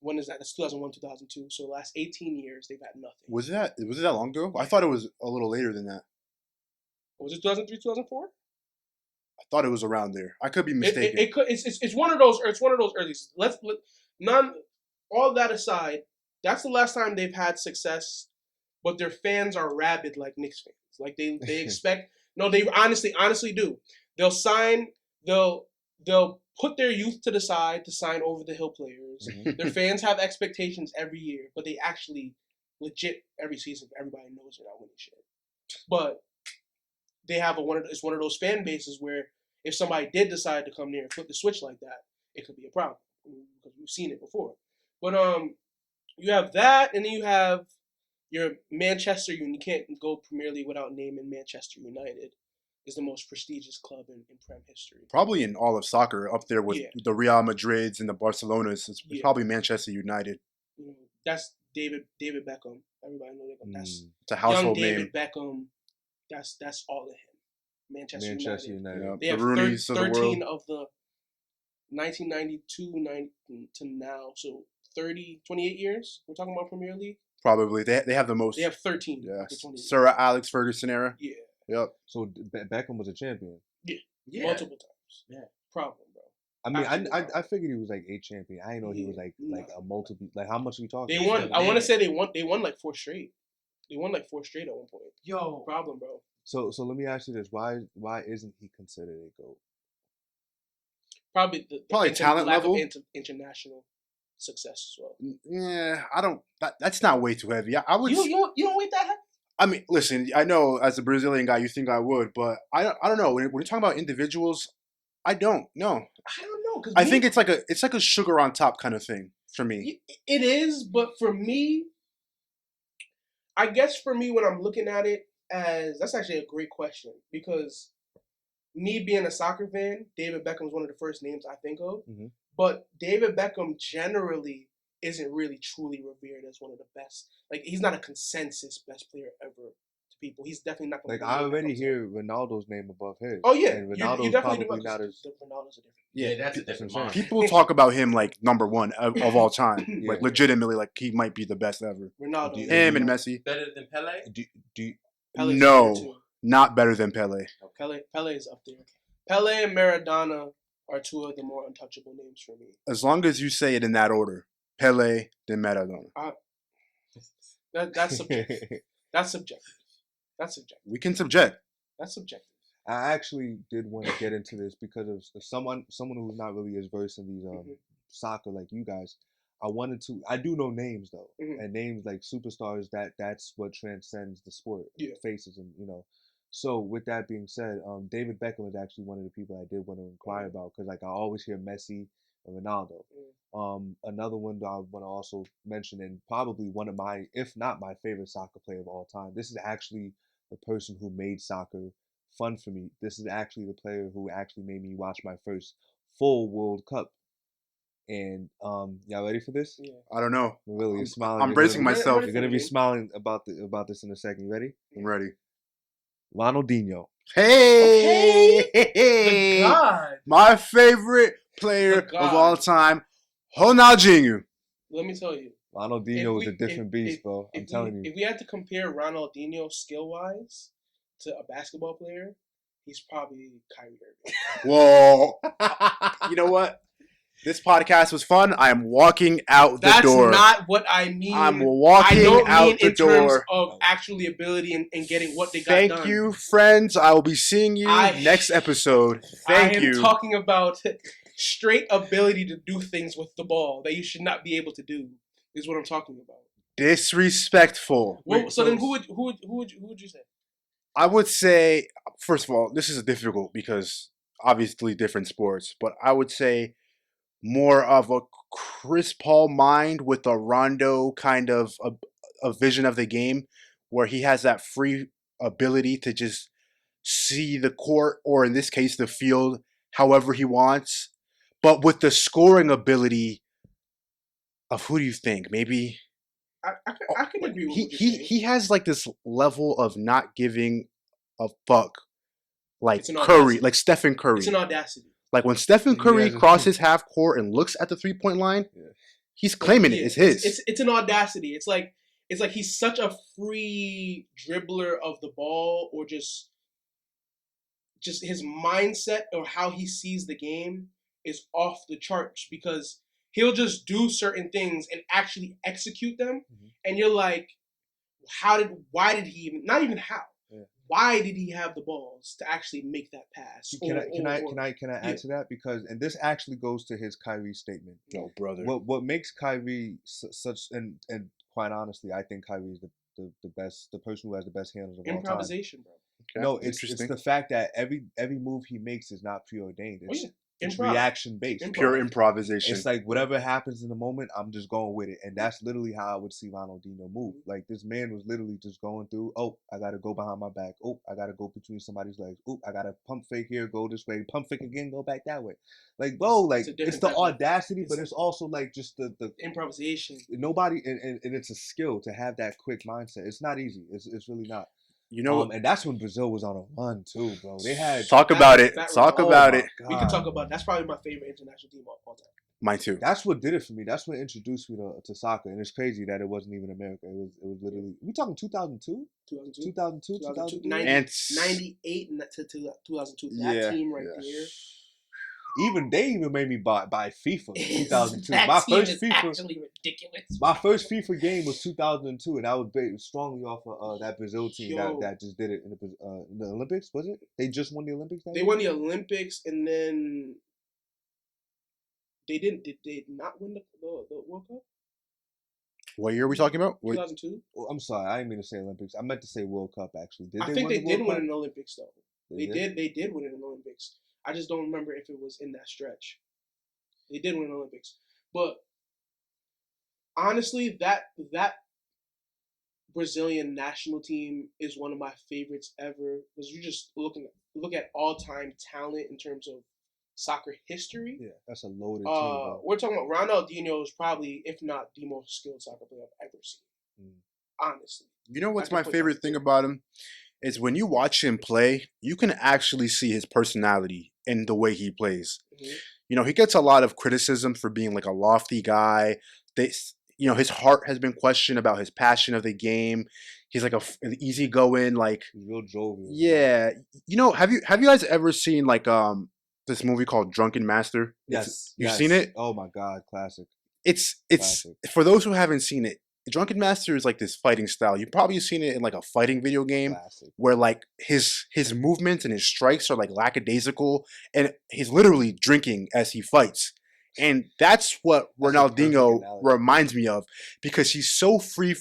Speaker 1: When is that? That's 2001, 2002. So the last 18 years, they've had nothing.
Speaker 2: Was it that long ago? I thought it was a little later than that.
Speaker 1: Was it 2003, 2004?
Speaker 2: I thought it was around there. I could be mistaken.
Speaker 1: It could. It's one of those. It's one of those early. All that aside, that's the last time they've had success. But their fans are rabid like Knicks fans. Like they expect. No, they honestly do. They'll sign. They'll put their youth to the side to sign over the hill players.
Speaker 3: Mm-hmm.
Speaker 1: Their fans have expectations every year, but they actually legit every season. Everybody knows they're not winning shit. But they have it's one of those fan bases where if somebody did decide to come there and flip the switch like that, it could be a problem because we've seen it before. But you have that, and then you have your Manchester United. You can't go Premier League without naming Manchester United. Is the most prestigious club in Prem history.
Speaker 2: Probably in all of soccer, up there with the Real Madrids and the Barcelonas. It's probably Manchester United.
Speaker 1: That's David Beckham. Everybody knows that. That's
Speaker 2: it's a household
Speaker 1: young
Speaker 2: name.
Speaker 1: David Beckham. That's all of him. Manchester United.
Speaker 2: Yeah,
Speaker 1: they have
Speaker 2: Rooney's
Speaker 1: 13 of the 1992 to now. So 28 years. We're talking about Premier League.
Speaker 2: Probably they have the most.
Speaker 1: They have 13.
Speaker 2: Yes. Sir Alex Ferguson era.
Speaker 1: Yeah.
Speaker 2: Yep.
Speaker 3: So Beckham was a champion.
Speaker 1: Yeah. Multiple times.
Speaker 4: Yeah.
Speaker 1: Problem, bro.
Speaker 3: I mean, I figured he was like 8 champion. I didn't know he was like a multiple. Like how much are we talking?
Speaker 1: They won. I want to say they won like 4 straight. They won like 4 straight at one point.
Speaker 4: Yo,
Speaker 1: problem, bro.
Speaker 3: So let me ask you this: Why isn't he considered a GOAT?
Speaker 1: Probably
Speaker 2: talent
Speaker 1: lack
Speaker 2: level,
Speaker 1: of international success as well.
Speaker 2: Yeah, I don't. That's not way too heavy. I would.
Speaker 1: You don't weight that heavy?
Speaker 2: I mean, listen. I know as a Brazilian guy, you think I would, but I don't know. When you're talking about individuals, I don't know.
Speaker 1: I don't know because
Speaker 2: I think it's like a sugar on top kind of thing for me.
Speaker 1: It is, but for me, I guess for me when I'm looking at it as that's actually a great question because me being a soccer fan, David Beckham's one of the first names I think of.
Speaker 3: Mm-hmm.
Speaker 1: But David Beckham generally isn't really truly revered as one of the best. Like he's not a consensus best player ever to people. He's definitely not.
Speaker 3: Like I already hear Ronaldo's name above his.
Speaker 1: Oh yeah,
Speaker 3: and Ronaldo's probably not as.
Speaker 1: Ronaldo's a different.
Speaker 4: Yeah, that's a different one.
Speaker 2: People talk about him like number one of all time, like legitimately, like he might be the best ever.
Speaker 1: Ronaldo,
Speaker 2: him and Messi.
Speaker 4: Better than Pele?
Speaker 2: No, not better than Pele.
Speaker 1: Pele is up there. Pele and Maradona are 2 of the more untouchable names for me.
Speaker 2: As long as you say it in that order, Pele, then Maradona.
Speaker 1: That's subjective. That's subjective. That's subjective.
Speaker 2: We can subject.
Speaker 1: That's subjective.
Speaker 3: I actually did want to get into this because of someone who's not really as versed in these soccer like you guys. I do know names though, and names like superstars. That's what transcends the sport. Faces and So with that being said, David Beckham is actually one of the people I did want to inquire about because like I always hear Messi and Ronaldo. Another one that I want to also mention, and probably one of my, if not my favorite soccer player of all time. This is actually the person who made soccer fun for me. This is actually the player who actually made me watch my first full World Cup. And y'all ready for this?
Speaker 1: Yeah.
Speaker 2: I don't know.
Speaker 3: Really, you're smiling.
Speaker 2: I'm bracing myself.
Speaker 3: You're gonna be smiling about this in a second. You ready?
Speaker 2: I'm ready.
Speaker 3: Ronaldinho.
Speaker 2: Hey,
Speaker 1: The God.
Speaker 2: My favorite player of all time, Ronaldinho.
Speaker 1: Let me tell you,
Speaker 3: Ronaldinho is a different beast, bro. I'm telling you.
Speaker 1: If we had to compare Ronaldinho skill-wise to a basketball player, he's probably Kyrie Irving.
Speaker 2: Whoa. You know what? This podcast was fun. I am walking out the door.
Speaker 1: That's not what I mean.
Speaker 2: I'm walking out the door.
Speaker 1: I don't mean in terms of actually ability and getting what they got done.
Speaker 2: Thank you, friends. I will be seeing you next episode. Thank you.
Speaker 1: I am talking about straight ability to do things with the ball that you should not be able to do is what I'm talking about.
Speaker 2: Disrespectful.
Speaker 1: Well, so then who would you say?
Speaker 2: I would say, first of all, this is difficult because obviously different sports, but I would say more of a Chris Paul mind with a Rondo kind of a vision of the game where he has that free ability to just see the court, or in this case, the field, however he wants. But with the scoring ability of who do you think? Maybe
Speaker 1: I can agree with what you're saying.
Speaker 2: He has like this level of not giving a fuck, like Curry,
Speaker 1: audacity.
Speaker 2: like Stephen Curry.
Speaker 1: It's an audacity.
Speaker 2: Like when Stephen Curry crosses half court and looks at the 3-point line, he's claiming it. It's his.
Speaker 1: It's an audacity. It's like he's such a free dribbler of the ball, or just his mindset or how he sees the game is off the charts because he'll just do certain things and actually execute them, and you're like, why did he even? Not even how. Why did he have the balls to actually make that pass?
Speaker 3: Can I add to that? Because, and this actually goes to his Kyrie statement.
Speaker 2: No, brother.
Speaker 3: What makes Kyrie such, and quite honestly, I think Kyrie is the best, the person who has the best handles of all time.
Speaker 1: Improvisation, bro.
Speaker 3: No, it's
Speaker 2: Interesting.
Speaker 3: the fact that every move he makes is not preordained.
Speaker 1: Oh, yeah.
Speaker 3: It's
Speaker 1: Improv.
Speaker 3: reaction based.
Speaker 2: Pure improvisation.
Speaker 3: It's like whatever happens in the moment, I'm just going with it, and that's literally how I would see Ronaldinho move. Like this man was literally just going through. Oh, I gotta go behind my back. Oh, I gotta go between somebody's legs. Oh, I gotta pump fake here, go this way, pump fake again, go back that way. Like bro, like it's the audacity, but it's also like just the
Speaker 1: improvisation.
Speaker 3: Nobody, and it's a skill to have that quick mindset. It's not easy. It's really not.
Speaker 2: You know,
Speaker 3: and that's when Brazil was on a run too, bro. They had
Speaker 2: talk about it. Talk about it.
Speaker 1: We can talk about. That's probably my favorite international team of all time.
Speaker 2: Mine too.
Speaker 3: That's what did it for me. That's what introduced me to soccer, and it's crazy that it wasn't even America. It was literally. We talking 2002, 2002, 2002,
Speaker 1: 98 to 2002. That team right there.
Speaker 3: They even made me buy FIFA 2002.
Speaker 1: That
Speaker 3: my
Speaker 1: team
Speaker 3: first
Speaker 1: is
Speaker 3: FIFA,
Speaker 1: actually ridiculous.
Speaker 3: My first FIFA game was 2002, and I was based strongly off of that Brazil team that just did it in the Olympics. Was it? They just won the Olympics.
Speaker 1: They won the Olympics, and then they didn't. Did they not win the World Cup?
Speaker 2: What year are we talking about?
Speaker 1: 2002.
Speaker 3: Oh, I'm sorry, I didn't mean to say Olympics. I meant to say World Cup. Actually,
Speaker 1: I think they did win an Olympics though. They did win an Olympics. I just don't remember if it was in that stretch. They did win an Olympics, but honestly, that Brazilian national team is one of my favorites ever. Because you just look at all time talent in terms of soccer history.
Speaker 3: Yeah, that's a loaded team. Bro.
Speaker 1: We're talking about Ronaldinho is probably, if not the most skilled soccer player I've ever seen. Honestly,
Speaker 2: you know what's my favorite thing about him? Is when you watch him play, you can actually see his personality in the way he plays. Mm-hmm. You know, he gets a lot of criticism for being like a lofty guy. His heart has been questioned about his passion of the game. He's like an easygoing, like
Speaker 3: real jovial.
Speaker 2: Yeah, you know, have you guys ever seen like this movie called Drunken Master?
Speaker 3: Yes,
Speaker 2: you've seen it.
Speaker 3: Oh my god, classic.
Speaker 2: It's classic. For those who haven't seen it. Drunken Master is like this fighting style. You've probably seen it in like a fighting video game. Classic. Where like his movements and his strikes are like lackadaisical, and he's literally drinking as he fights. And that's what Ronaldinho reminds me of, because he's so free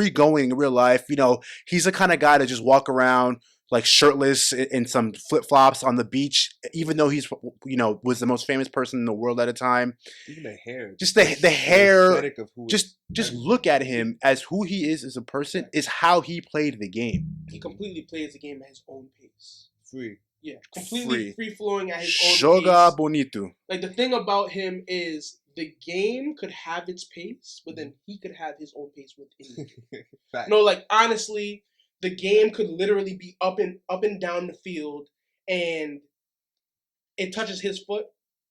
Speaker 2: going in real life. You know, he's the kind of guy to just walk around like shirtless in some flip flops on the beach, even though he's, was the most famous person in the world at a time.
Speaker 3: Even the hair,
Speaker 2: just the hair, just look at him as who he is as a person, is how he played the game.
Speaker 1: He completely plays the game at his own pace.
Speaker 3: Free.
Speaker 1: Yeah, completely free flowing at his own
Speaker 2: Joga
Speaker 1: pace.
Speaker 2: bonito.
Speaker 1: Like the thing about him is the game could have its pace, but then he could have his own pace within it. No, like honestly, the game could literally be up and down the field, and it touches his foot,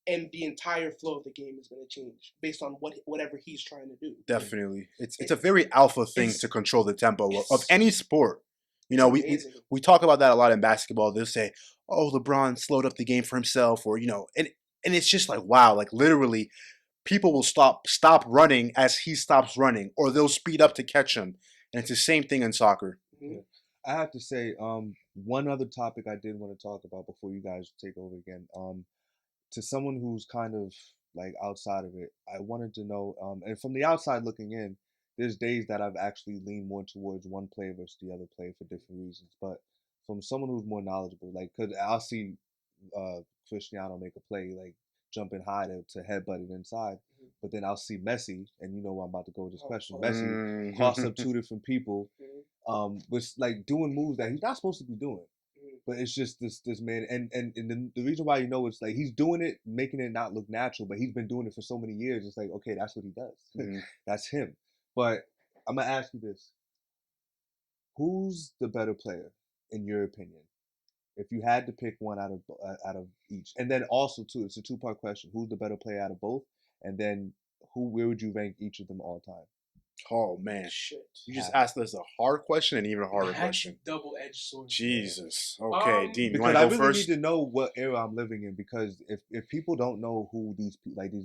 Speaker 1: and the entire flow of the game is going to change based on whatever he's trying to do.
Speaker 2: Definitely, it's a very alpha thing to control the tempo of any sport. You know, we talk about that a lot in basketball. They'll say, "Oh, LeBron slowed up the game for himself," or and it's just like, wow, like literally, people will stop running as he stops running, or they'll speed up to catch him, and it's the same thing in soccer.
Speaker 3: Yeah. I have to say, one other topic I did want to talk about before you guys take over again. To someone who's kind of like outside of it, I wanted to know, and from the outside looking in, there's days that I've actually leaned more towards one player versus the other player for different reasons. But from someone who's more knowledgeable, like, cause I'll see Cristiano make a play, like jumping high to headbutt it inside, but then I'll see Messi, and you know where I'm about to go with this question. Messi cross up two different people, was like doing moves that he's not supposed to be doing. But it's just this man, and the reason why it's like he's doing it, making it not look natural, but he's been doing it for so many years. It's like, okay, that's what he does. That's him. But I'm gonna ask you this: who's the better player in your opinion? If you had to pick one out of each, and then also too, it's a two-part question: who's the better player out of both, and then where would you rank each of them all time?
Speaker 2: Oh man, shit! You just asked us a hard question and even a harder question.
Speaker 1: Double-edged sword.
Speaker 2: Jesus. Okay, Dean, you
Speaker 3: want
Speaker 2: to go
Speaker 3: first? Because I really need to know what era I'm living in. Because if people don't know who these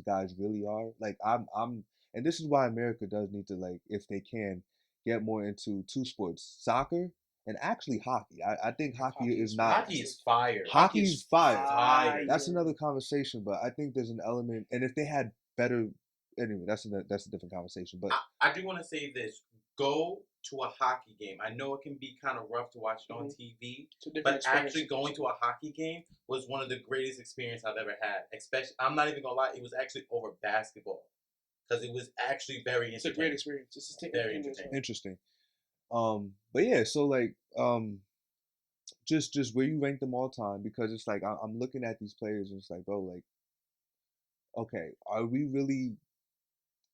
Speaker 3: guys really are, like I'm, and this is why America does need to, like, if they can, get more into two sports: soccer and actually hockey. I think hockey is not.
Speaker 4: Hockey is fire.
Speaker 3: Hockey's fire. That's another conversation. But I think there's an element, and if they had better. Anyway, that's a different conversation. But
Speaker 4: I do want to say this: go to a hockey game. I know it can be kind of rough to watch it on TV,
Speaker 1: It's a different
Speaker 4: but
Speaker 1: experience.
Speaker 4: actually going to a hockey game was one of the greatest experiences I've ever had. Especially, I'm not even gonna lie, it was actually over basketball because it was actually very
Speaker 1: It's a
Speaker 4: entertaining.
Speaker 1: great experience. It's
Speaker 4: Very entertaining.
Speaker 3: Interesting. But yeah, so like, just where you rank them all time, because it's like I'm looking at these players and it's like, bro, like, okay, are we really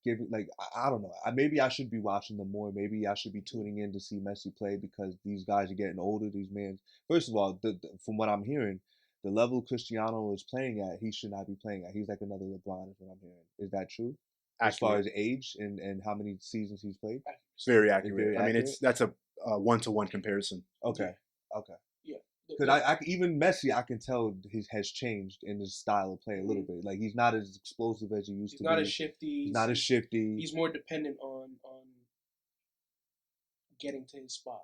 Speaker 3: giving, like, I don't know. Maybe I should be watching them more. Maybe I should be tuning in to see Messi play because these guys are getting older. These men, first of all, from what I'm hearing, the level Cristiano is playing at, he should not be playing at. He's like another LeBron, is what I'm hearing. Is that true? As far as age and how many seasons he's played?
Speaker 2: Very accurate.
Speaker 3: Very
Speaker 2: I mean,
Speaker 3: accurate?
Speaker 2: that's a one-to-one comparison.
Speaker 3: Okay. Okay.
Speaker 1: Yeah.
Speaker 3: Because I even Messi, I can tell his has changed in his style of play a little bit. Like he's not as explosive as he used to be.
Speaker 1: He's not as shifty.
Speaker 3: He's not as shifty.
Speaker 1: He's more dependent on getting to his spot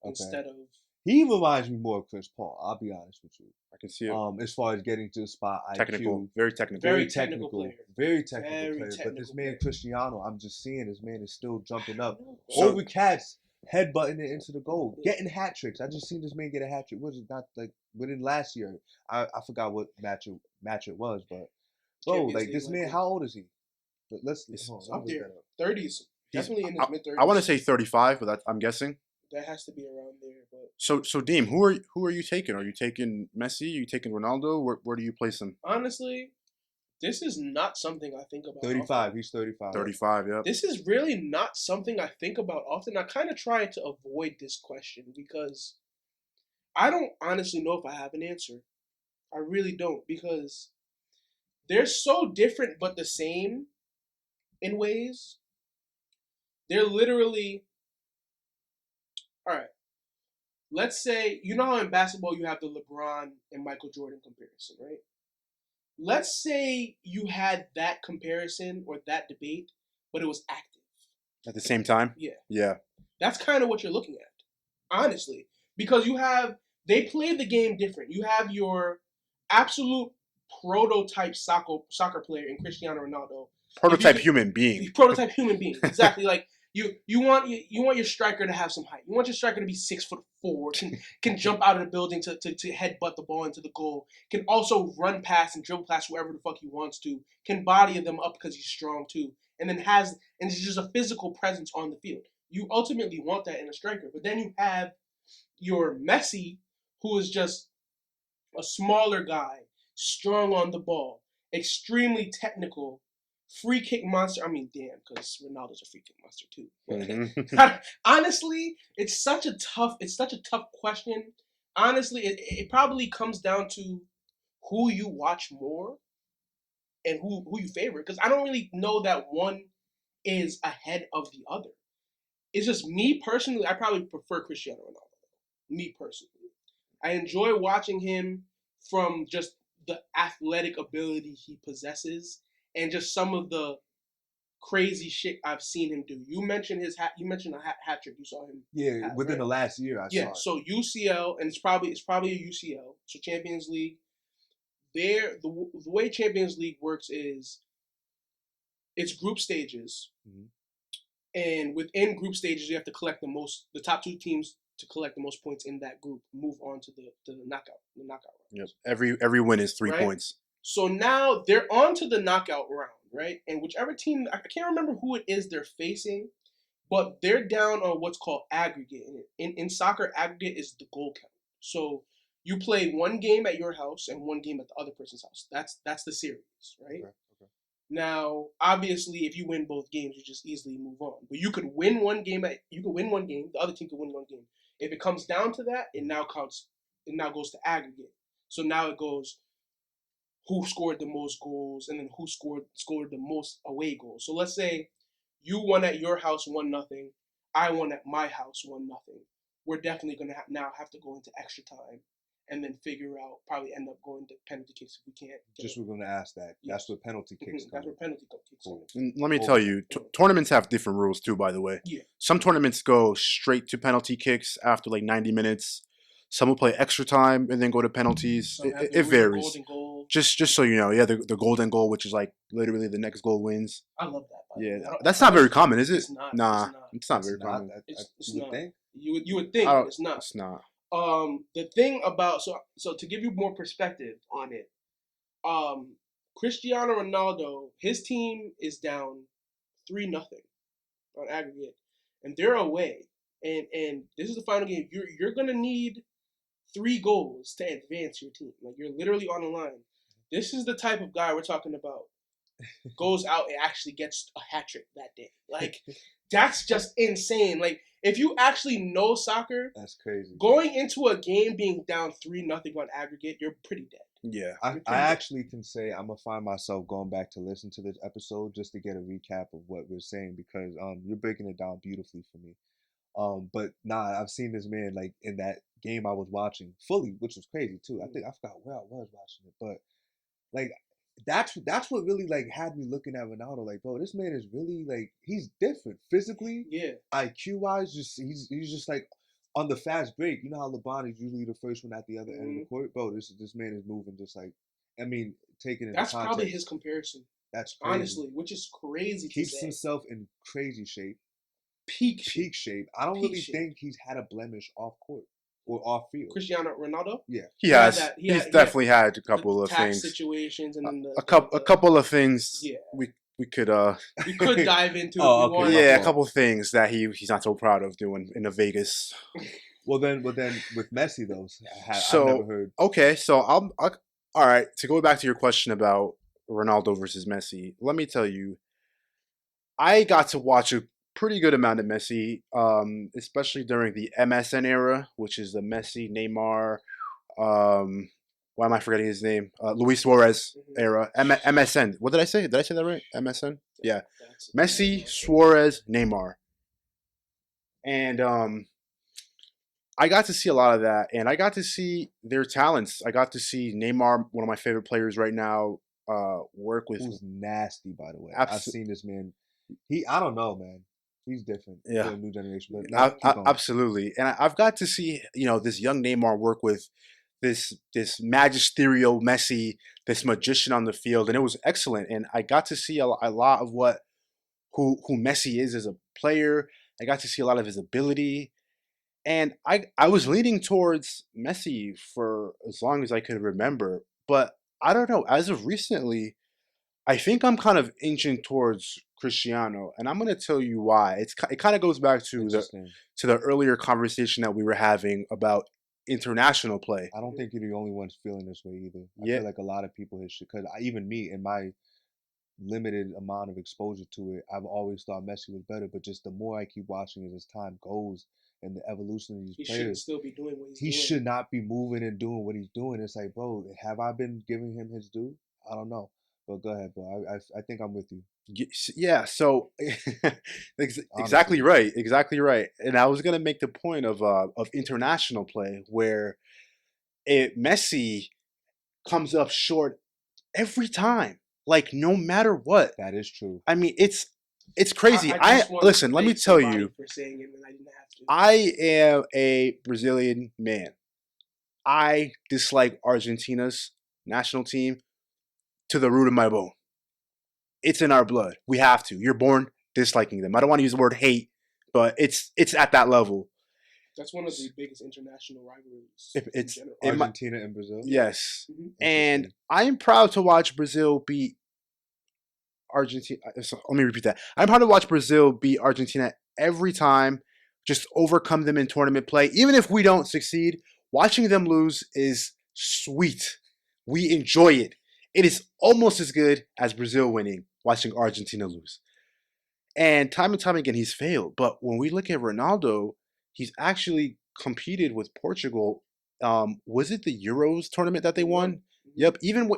Speaker 1: instead of.
Speaker 3: He reminds me more of Chris Paul. I'll be honest with you.
Speaker 2: I can see it.
Speaker 3: As far as getting to the spot,
Speaker 2: Technical,
Speaker 3: IQ,
Speaker 2: very technical.
Speaker 1: Very technical player.
Speaker 3: Very technical
Speaker 1: Very
Speaker 3: player. But
Speaker 1: technical
Speaker 3: this man
Speaker 1: player.
Speaker 3: Cristiano, I'm just seeing this man is still jumping up
Speaker 2: So-
Speaker 3: over cats, headbutting it into the goal, getting hat tricks. I just seen this man get a hat trick. Was it not like within last year? I forgot what match it was, but bro,
Speaker 1: Champions
Speaker 3: like
Speaker 1: League,
Speaker 3: this man,
Speaker 1: like,
Speaker 3: how old is he? Let's
Speaker 1: It's
Speaker 3: hold on,
Speaker 1: up
Speaker 3: let me
Speaker 1: there.
Speaker 3: look that up.
Speaker 1: 30s. Definitely in his mid 30s.
Speaker 2: I want to say 35, but I'm guessing.
Speaker 1: that has to be around there. But
Speaker 2: So Deem, who are you taking? Are you taking Messi? Are you taking Ronaldo? Where do you place him?
Speaker 1: honestly, this is not something I think about.
Speaker 3: 35.
Speaker 1: often.
Speaker 3: He's 35.
Speaker 2: 35. Yeah.
Speaker 1: This is really not something I think about often. I kind of try to avoid this question because I don't honestly know if I have an answer. I really don't, because they're so different but the same in ways. They're literally, all right. Let's say, you know how in basketball you have the LeBron and Michael Jordan comparison, right? Let's say you had that comparison or that debate, but it was active.
Speaker 2: At the same time.
Speaker 1: Yeah.
Speaker 2: Yeah.
Speaker 1: That's kind of what you're looking at, honestly. Because they play the game different. You have your absolute prototype soccer player in Cristiano Ronaldo.
Speaker 2: Prototype human being.
Speaker 1: Prototype human being, exactly. Like you want your striker to have some height. You want your striker to be 6'4", can jump out of the building to headbutt the ball into the goal. Can also run past and dribble past whoever the fuck he wants to. Can body them up because he's strong too. And it's just a physical presence on the field. You ultimately want that in a striker. But then you have your Messi, who is just a smaller guy, strong on the ball, extremely technical, free kick monster. I mean, damn, because Ronaldo's a free kick monster too.
Speaker 2: Mhm.
Speaker 1: Honestly, it's such a tough question. Honestly, it probably comes down to who you watch more and who you favorite. Because I don't really know that one is ahead of the other. It's just me personally. I probably prefer Cristiano Ronaldo. Me personally, I enjoy watching him from just the athletic ability he possesses and just some of the crazy shit I've seen him do. You mentioned his hat. You mentioned a hat trick. You saw him.
Speaker 3: Yeah,
Speaker 1: hat,
Speaker 3: within
Speaker 1: right?
Speaker 3: the last year, I saw
Speaker 1: Yeah.
Speaker 3: it.
Speaker 1: So UCL, and it's probably a UCL. So Champions League. The way Champions League works is it's group stages, and within group stages you have to collect the top two teams to collect the most points in that group move on to the knockout round.
Speaker 2: Yep. Every win is 3
Speaker 1: Right?
Speaker 2: points.
Speaker 1: So now they're on to the knockout round, right? And whichever team, I can't remember who it is they're facing, but they're down on what's called aggregate. In soccer, aggregate is the goal count. So you play one game at your house and one game at the other person's house. That's the series, right?
Speaker 3: Okay.
Speaker 1: Now, obviously, if you win both games, you just easily move on. But you could win one game. The other team could win one game. If it comes down to that, it now counts. It now goes to aggregate. So now it goes who scored the most goals and then who scored the most away goals. So let's say you won at your house 1-0. I won at my house 1-0. We're definitely gonna now have to go into extra time and then figure out, probably end up going to penalty kicks if we can't.
Speaker 3: We're going to ask that.
Speaker 1: Yeah.
Speaker 3: That's where penalty kicks
Speaker 1: That's
Speaker 3: come.
Speaker 1: where penalty kicks come.
Speaker 2: And let me tell you, tournaments have different rules too, by the way.
Speaker 1: Yeah.
Speaker 2: Some tournaments go straight to penalty kicks after like 90 minutes. Some will play extra time and then go to penalties.
Speaker 1: Some have the
Speaker 2: It
Speaker 1: real
Speaker 2: varies.
Speaker 1: golden goal.
Speaker 2: Just so you know, yeah, the golden goal, which is like literally the next goal wins.
Speaker 1: I love that,
Speaker 2: Yeah,
Speaker 1: I don't-
Speaker 2: that's
Speaker 1: I
Speaker 2: not very
Speaker 1: honestly-
Speaker 2: common, is it?
Speaker 1: It's not.
Speaker 2: Nah,
Speaker 1: It's not.
Speaker 2: it's not
Speaker 3: It's
Speaker 2: very
Speaker 3: not.
Speaker 2: common.
Speaker 1: It's
Speaker 3: You would
Speaker 1: not.
Speaker 3: think.
Speaker 1: You would
Speaker 2: I
Speaker 1: think, but
Speaker 2: don't.
Speaker 1: it's not.
Speaker 2: It's not.
Speaker 1: The thing about so to give you more perspective on it, Cristiano Ronaldo, his team is down 3-0 on aggregate, and they're away. And this is the final game. You're gonna need 3 goals to advance your team. Like you're literally on the line. This is the type of guy we're talking about. Goes out and actually gets a hat trick that day. Like that's just insane. Like if you actually know soccer,
Speaker 3: That's crazy.
Speaker 1: going into a game being down 3-0 on aggregate, you're pretty dead.
Speaker 2: Yeah.
Speaker 3: I
Speaker 1: You're pretty dead.
Speaker 3: actually can say I'm gonna find myself going back to listen to this episode just to get a recap of what we're saying because you're breaking it down beautifully for me. But nah, I've seen this man like in that game I was watching fully, which was crazy too. I think I forgot where I was watching it, but like that's what really like had me looking at Ronaldo like, bro, this man is really like he's different physically,
Speaker 1: Yeah.
Speaker 3: IQ wise. Just he's just like on the fast break. You know how LeBron is usually the first one at the other end of the court, bro. This man is moving just like I mean, taking it.
Speaker 1: That's probably his comparison.
Speaker 3: That's crazy.
Speaker 1: Honestly, which is crazy to
Speaker 3: Keeps
Speaker 1: say.
Speaker 3: himself in crazy shape,
Speaker 1: Peak
Speaker 3: peak shape. I don't
Speaker 1: Peak
Speaker 3: really
Speaker 1: shape.
Speaker 3: think he's had a blemish off court or off field.
Speaker 1: Cristiano Ronaldo.
Speaker 3: Yeah,
Speaker 2: He
Speaker 1: had
Speaker 2: has.
Speaker 1: that- he
Speaker 2: He's
Speaker 1: had-
Speaker 2: definitely had a
Speaker 1: The
Speaker 2: couple of
Speaker 1: tax
Speaker 2: things.
Speaker 1: situations and then
Speaker 2: A couple of things.
Speaker 1: Yeah.
Speaker 2: We could
Speaker 1: we could dive into.
Speaker 3: Oh,
Speaker 1: if we
Speaker 3: okay.
Speaker 1: wanted.
Speaker 2: yeah, a
Speaker 3: fault.
Speaker 2: couple of things that he's not so proud of doing in the Vegas.
Speaker 3: Well then with Messi though, I've
Speaker 2: So
Speaker 3: never heard.
Speaker 2: okay, so I'll all right. To go back to your question about Ronaldo versus Messi, let me tell you, I got to watch a pretty good amount of Messi, especially during the MSN era, which is the Messi, Neymar, why am I forgetting his name? Luis Suarez era. MSN. What did I say? Did I say that right? MSN. Yeah. Messi, Suarez, Neymar, and I got to see a lot of that, and I got to see their talents. I got to see Neymar, one of my favorite players right now, work with.
Speaker 3: Who's nasty, by the way.
Speaker 2: Abso-
Speaker 3: I've seen this man. I don't know, man. He's different
Speaker 2: Yeah.
Speaker 3: for the new generation. But now, keep going.
Speaker 2: Absolutely, and I've got to see this young Neymar work with this magisterial Messi, this magician on the field, and it was excellent. And I got to see a lot of who Messi is as a player. I got to see a lot of his ability. And I was leaning towards Messi for as long as I could remember. But I don't know. As of recently, I think I'm kind of inching towards Cristiano. And I'm going to tell you why. It kind of goes back to
Speaker 3: Interesting.
Speaker 2: the earlier conversation that we were having about international play.
Speaker 3: I don't think you're the only ones feeling this way either. I
Speaker 2: Yeah.
Speaker 3: feel like a lot of people because even me in my limited amount of exposure to it, I've always thought Messi was better. But just the more I keep watching it as time goes and the evolution of these
Speaker 1: He shouldn't
Speaker 3: players,
Speaker 1: still be doing what he's
Speaker 3: he
Speaker 1: doing.
Speaker 3: should not be moving and doing what he's doing. It's like, bro, have I been giving him his due? I don't know. But go ahead, bro. I think I'm with you.
Speaker 2: Yeah, so exactly right, exactly right. And I was gonna make the point of international play where Messi comes up short every time, like no matter what.
Speaker 3: That is true.
Speaker 2: I mean, it's crazy.
Speaker 1: just wanted
Speaker 2: Listen.
Speaker 1: to
Speaker 2: Let me
Speaker 1: thank
Speaker 2: tell
Speaker 1: somebody
Speaker 2: you,
Speaker 1: for saying it when I didn't have to.
Speaker 2: I am a Brazilian man. I dislike Argentina's national team to the root of my bone. It's in our blood. We have to. You're born disliking them. I don't want to use the word hate, but it's at that level.
Speaker 1: That's one of the biggest international rivalries.
Speaker 2: If it's
Speaker 1: in general.
Speaker 2: it might-
Speaker 3: Argentina and Brazil.
Speaker 2: yes,
Speaker 1: Mhm.
Speaker 2: and
Speaker 3: Interesting.
Speaker 2: I'm proud to watch Brazil beat Argentina. So let me repeat that. I'm proud to watch Brazil beat Argentina every time. Just overcome them in tournament play. Even if we don't succeed, watching them lose is sweet. We enjoy it. It is almost as good as Brazil winning, watching Argentina lose. And time again, he's failed. But when we look at Ronaldo, he's actually competed with Portugal. Was it the Euros tournament that they won?
Speaker 1: Mhm.
Speaker 2: Yep. Even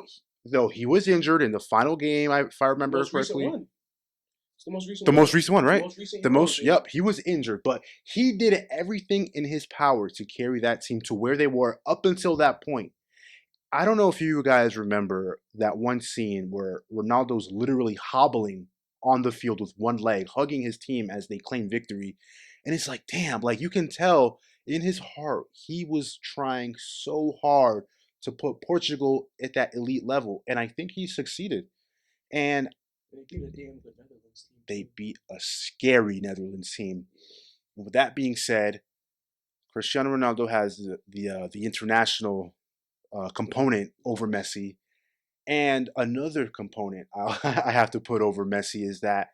Speaker 2: though he was injured in the final game, if I remember
Speaker 1: Most recent
Speaker 2: correctly.
Speaker 1: one. It's the most recent.
Speaker 2: The
Speaker 1: one.
Speaker 2: most recent one, right?
Speaker 1: The most recent.
Speaker 2: The
Speaker 1: Euros,
Speaker 2: most,
Speaker 1: yeah.
Speaker 2: yep, he was injured, but he did everything in his power to carry that team to where they were up until that point. I don't know if you guys remember that one scene where Ronaldo's literally hobbling on the field with one leg, hugging his team as they claim victory. And it's like, damn, like you can tell in his heart, he was trying so hard to put Portugal at that elite level. And I think he succeeded. And
Speaker 1: They beat a damn good Netherlands team.
Speaker 2: They beat a scary Netherlands team. With that being said, Cristiano Ronaldo has the international component over Messi, and another component I have to put over Messi is that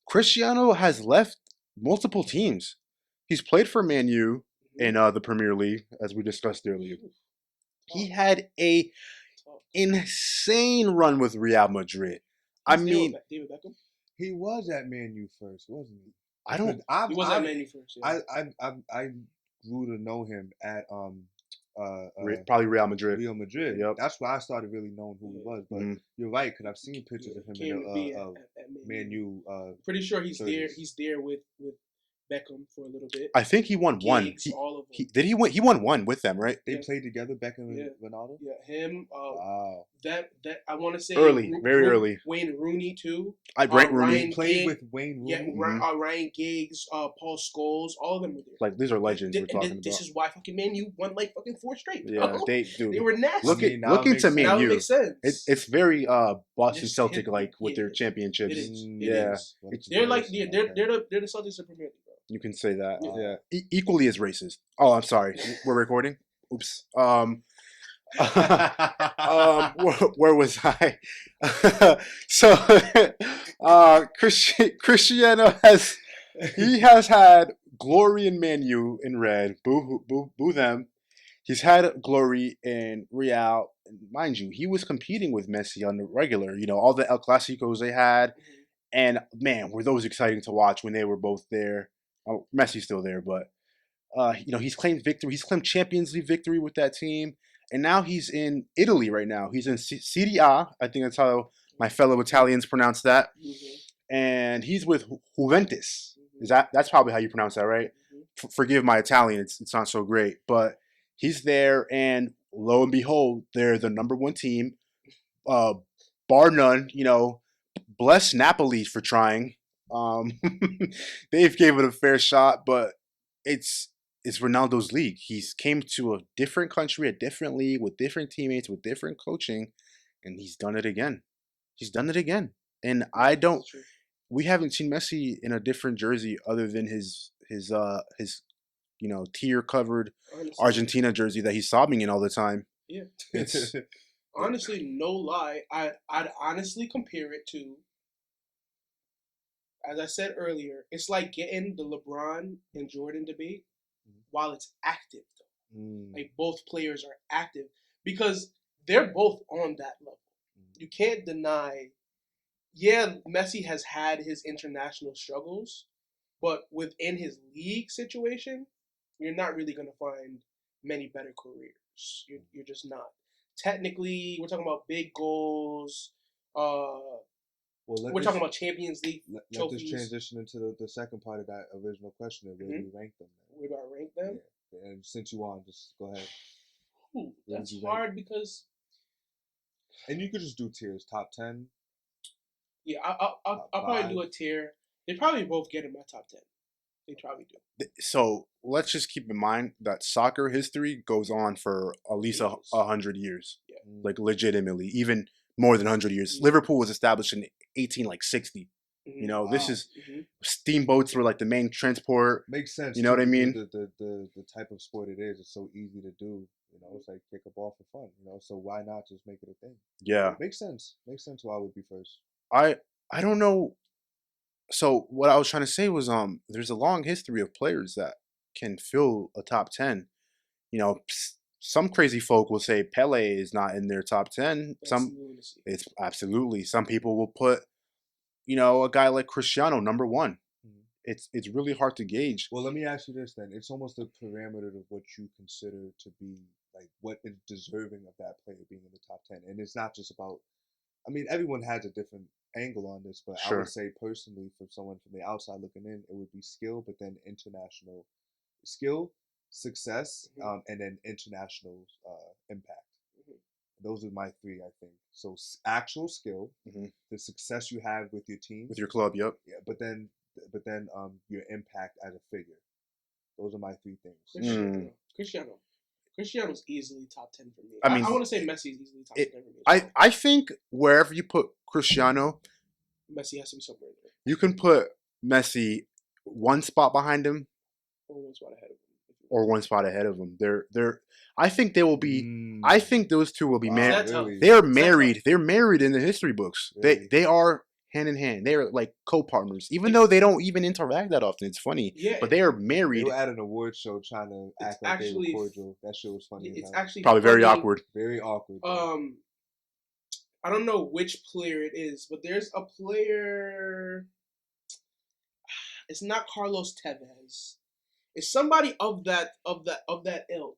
Speaker 2: Cristiano has left multiple teams. He's played for Man U in the Premier League, as we discussed earlier. He had a insane run with Real Madrid. I mean,
Speaker 1: David Beckham.
Speaker 3: He was at Man U first, wasn't he?
Speaker 2: I don't.
Speaker 1: He was at Man U first. Yeah.
Speaker 3: I grew to know him at
Speaker 2: Probably Real Madrid.
Speaker 3: Real Madrid.
Speaker 2: Yep.
Speaker 3: That's why I started really knowing who he was. But you're right, because I've seen pictures of him at Man U.
Speaker 1: Pretty sure he's there. He's there with Beckham for a little bit.
Speaker 2: I think he won one.
Speaker 1: All of them.
Speaker 2: Did he win? He won one with them, right?
Speaker 3: They played together, Beckham and Ronaldo.
Speaker 1: Yeah, him.
Speaker 3: Wow.
Speaker 1: That I want to say
Speaker 2: very early.
Speaker 1: Wayne Rooney too.
Speaker 2: Rooney
Speaker 3: played with Wayne Rooney.
Speaker 1: Yeah, Ryan Giggs, Paul Scholes, all of them were there.
Speaker 2: Like these are legends we're talking about.
Speaker 1: This is why fucking Man U won like fucking 4 straight.
Speaker 2: Yeah,
Speaker 1: they were nasty.
Speaker 2: Look into Man U.
Speaker 1: Now it makes sense.
Speaker 2: It's very Boston Celtic like with their championships.
Speaker 1: It is.
Speaker 2: They're
Speaker 1: like they're the Celtics of Premier League.
Speaker 2: You can say that.
Speaker 3: Yeah.
Speaker 2: Equally as racist. Oh, I'm sorry. We're recording? Oops. Where was I? Cristiano has had glory in Man U in red. Boo them. He's had glory in Real. Mind you, he was competing with Messi on the regular. You know, all the El Clasicos they had. And man, were those exciting to watch when they were both there. Oh, Messi's still there, but you know, he's claimed victory. He's claimed Champions League victory with that team, and now he's in Italy right now. He's in Serie A. I think that's how my fellow Italians pronounce that. And he's with Juventus. That's probably how you pronounce that, right? Forgive my Italian; it's not so great, but he's there, and lo and behold, they're the #1 team, bar none. You know, bless Napoli for trying. They've gave it a fair shot, but it's Ronaldo's league. He's came to a different country, a different league, with different teammates, with different coaching, and he's done it again. And I don't. We haven't seen Messi in a different jersey other than his you know, tear covered Argentina jersey that he's sobbing in all the time.
Speaker 1: Yeah,
Speaker 2: it's
Speaker 1: honestly, no lie. I'd honestly compare it to, as I said earlier, it's like getting the LeBron and Jordan debate while it's active. Like both players are active because they're both on that level. You can't deny. Yeah, Messi has had his international struggles, but within his league situation, you're not really going to find many better careers. You're just not. Technically, we're talking about big goals. We're talking about Champions League trophies.
Speaker 3: Let's just transition into the second part of that original question. Where do you rank them?
Speaker 1: Where do I rank them?
Speaker 3: Yeah. And since you on, just go ahead.
Speaker 1: That's hard because.
Speaker 3: And you could just do tiers, top 10.
Speaker 1: Yeah, I'll probably do a tier. They probably both get in my top 10. They probably do.
Speaker 2: So let's just keep in mind that soccer history goes on for at least 100 years.
Speaker 1: Yeah.
Speaker 2: Like legitimately, even more than 100 years. Liverpool was established in 1860. You know, this is steamboats were like the main transport.
Speaker 3: Makes sense.
Speaker 2: You know what I mean?
Speaker 3: The type of sport it is, it's so easy to do. You know, it's like kick a ball for fun. You know, so why not just make it a thing?
Speaker 2: Yeah,
Speaker 3: makes sense. Makes sense. Why I would be first.
Speaker 2: I don't know. So what I was trying to say was there's a long history of players that can fill a top 10. You know, some crazy folk will say Pele is not in their top 10. It's absolutely. Some people will put, you know, a guy like Cristiano #1. It's really hard to gauge.
Speaker 3: Well, let me ask you this then. It's almost a parameter of what you consider to be like what is deserving of that player being in the top 10. And it's not just about, I mean, everyone has a different angle on this, but I would say personally, for someone from the outside looking in, it would be skill, but then international skill, success, and then international impact. Those are my 3, I think. So actual skill, the success you have with your team,
Speaker 2: with your club, yep.
Speaker 3: Yeah, but then your impact as a figure. Those are my 3 things.
Speaker 1: Cristiano's easily top 10 for me.
Speaker 2: I mean,
Speaker 1: I want to say Messi's easily top 10 for me.
Speaker 2: I think wherever you put Cristiano,
Speaker 1: Messi has to be somewhere in there,
Speaker 2: You can put Messi one spot behind him
Speaker 1: or one spot ahead of him.
Speaker 2: or one spot ahead of him. They're. I think they will be. I
Speaker 3: Mm,
Speaker 2: think those two will be
Speaker 3: wow,
Speaker 1: Is
Speaker 2: married.
Speaker 1: that tough?
Speaker 3: really?
Speaker 2: They are
Speaker 1: Is that tough?
Speaker 2: married. They're married in the history books.
Speaker 3: Really?
Speaker 2: They are hand in hand. They're like co-partners, even
Speaker 1: It-
Speaker 2: though they don't even interact that often. It's funny,
Speaker 1: Yeah,
Speaker 2: but they are
Speaker 3: They
Speaker 2: married.
Speaker 3: were at an award show trying to
Speaker 1: It's
Speaker 3: act like they were
Speaker 1: actually
Speaker 3: cordial. That shit was funny as
Speaker 1: it's
Speaker 3: hell.
Speaker 1: actually
Speaker 2: Probably very
Speaker 1: funny.
Speaker 2: awkward.
Speaker 3: Very awkward. Bro.
Speaker 1: I don't know which player it is, but there's a player. It's not Carlos Tevez. It's somebody of that ilk.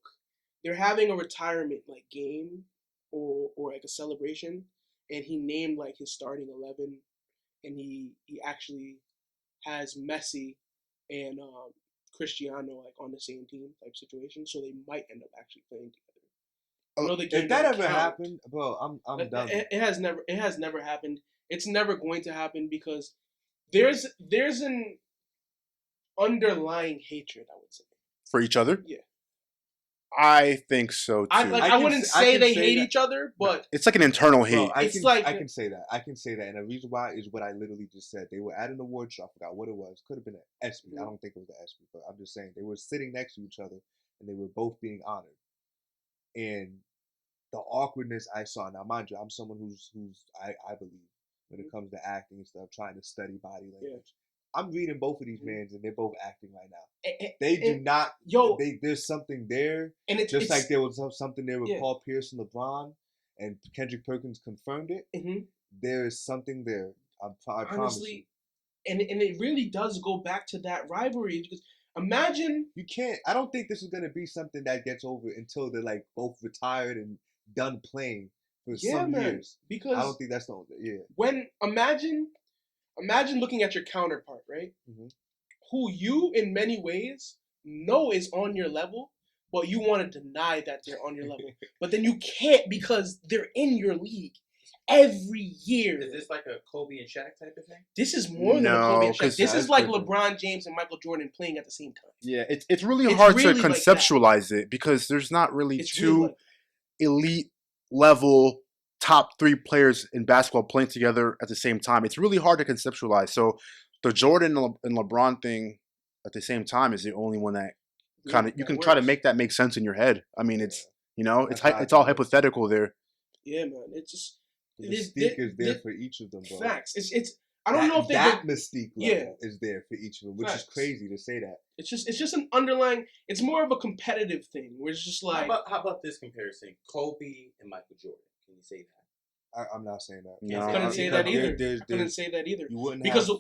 Speaker 1: They're having a retirement like game or like a celebration, and he named like his starting 11, and he actually has Messi and Cristiano like on the same team type situation, so they might end up actually playing together. I know the game
Speaker 3: If that
Speaker 1: don't
Speaker 3: ever
Speaker 1: count.
Speaker 3: happened, bro, I'm
Speaker 1: It,
Speaker 3: done.
Speaker 1: it has never happened. It's never going to happen because there's an underlying hatred, I would say.
Speaker 2: For each other?
Speaker 1: Yeah.
Speaker 2: I think so too.
Speaker 1: I wouldn't say they hate each other, but
Speaker 2: it's like an internal hate.
Speaker 3: Bro,
Speaker 1: It's like-
Speaker 3: I can say that. I can say that, and the reason why is what I literally just said. They were at an award show. I forgot what it was. Could have been an ESPY. I don't think it was the ESPY, but I'm just saying they were sitting next to each other and they were both being honored. And the awkwardness I saw. Now, mind you, I'm someone who's I believe when it comes to acting and stuff, trying to study body language. I'm reading both of these mans and they're both acting right now. They do not.
Speaker 1: Yo,
Speaker 3: there's something there.
Speaker 1: and it's
Speaker 3: Just like there was something there with
Speaker 1: Yeah.
Speaker 3: Paul Pierce and LeBron, and Kendrick Perkins confirmed it.
Speaker 1: Mhm.
Speaker 3: There is something there. I promise you.
Speaker 1: honestly, and it really does go back to that rivalry because imagine
Speaker 3: You can't. I don't think this is gonna be something that gets over until they're like both retired and done playing for some years. I
Speaker 1: because
Speaker 3: don't think that's the only. Yeah.
Speaker 1: when imagine looking at your counterpart, right?
Speaker 3: Mhm.
Speaker 1: Who you in many ways know is on your level, but you want to deny that they're on your level. But then you can't because they're in your league every year.
Speaker 4: Is this like a Kobe and Shaq type of thing?
Speaker 1: This is more than a
Speaker 2: No,
Speaker 1: Kobe and Shaq.
Speaker 2: 'cause
Speaker 1: This
Speaker 3: that's
Speaker 1: is like
Speaker 3: different.
Speaker 1: LeBron James and Michael Jordan playing at the same time.
Speaker 2: Yeah, it's really
Speaker 1: It's
Speaker 2: hard
Speaker 1: really
Speaker 2: to
Speaker 1: like that.
Speaker 2: conceptualize it because there's not really
Speaker 1: It's
Speaker 2: two
Speaker 1: really like
Speaker 2: elite level top three players in basketball playing together at the same time. It's really hard to conceptualize. So the Jordan and LeBron thing at the same time is the only one that kind of you can try to make that make sense in your head. I mean, it's
Speaker 3: That's how I
Speaker 2: it's all
Speaker 3: feel.
Speaker 2: hypothetical there.
Speaker 1: Yeah, man. It's just
Speaker 3: The
Speaker 1: it is-
Speaker 3: mystique is there
Speaker 1: it-
Speaker 3: for each of them, bro.
Speaker 1: facts. It's I don't know if they
Speaker 3: that
Speaker 1: go,
Speaker 3: mystique
Speaker 1: Yeah.
Speaker 3: level is there for each of them, which
Speaker 1: Facts.
Speaker 3: is crazy to say that.
Speaker 1: it's just an underlying. It's more of a competitive thing where it's just like
Speaker 4: How about this comparison? Kobe and Michael Jordan. Can you say that?
Speaker 3: I'm not saying that.
Speaker 2: No,
Speaker 1: I couldn't say that
Speaker 3: Because
Speaker 1: either.
Speaker 3: There's,
Speaker 1: I couldn't say that either
Speaker 3: you wouldn't
Speaker 1: because
Speaker 3: have,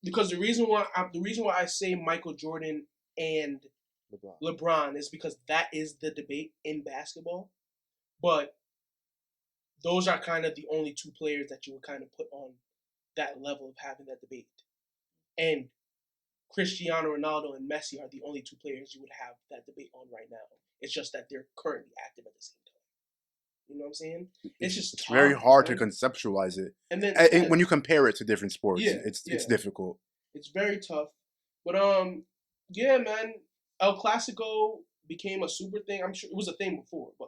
Speaker 1: because the reason why I say Michael Jordan and LeBron is because that is the debate in basketball, but those are kind of the only two players that you would kind of put on that level of having that debate. And Cristiano Ronaldo and Messi are the only two players you would have that debate on right now. It's just that they're currently active at the same time. You know what I'm saying? It's just
Speaker 2: It's
Speaker 1: tough,
Speaker 2: very hard
Speaker 1: man.
Speaker 2: to conceptualize it.
Speaker 1: And then
Speaker 2: And when you compare it to different sports,
Speaker 1: Yeah,
Speaker 2: it's
Speaker 1: yeah.
Speaker 2: difficult.
Speaker 1: it's very tough. But yeah, man. El Clasico became a super thing. I'm sure it was a thing before, but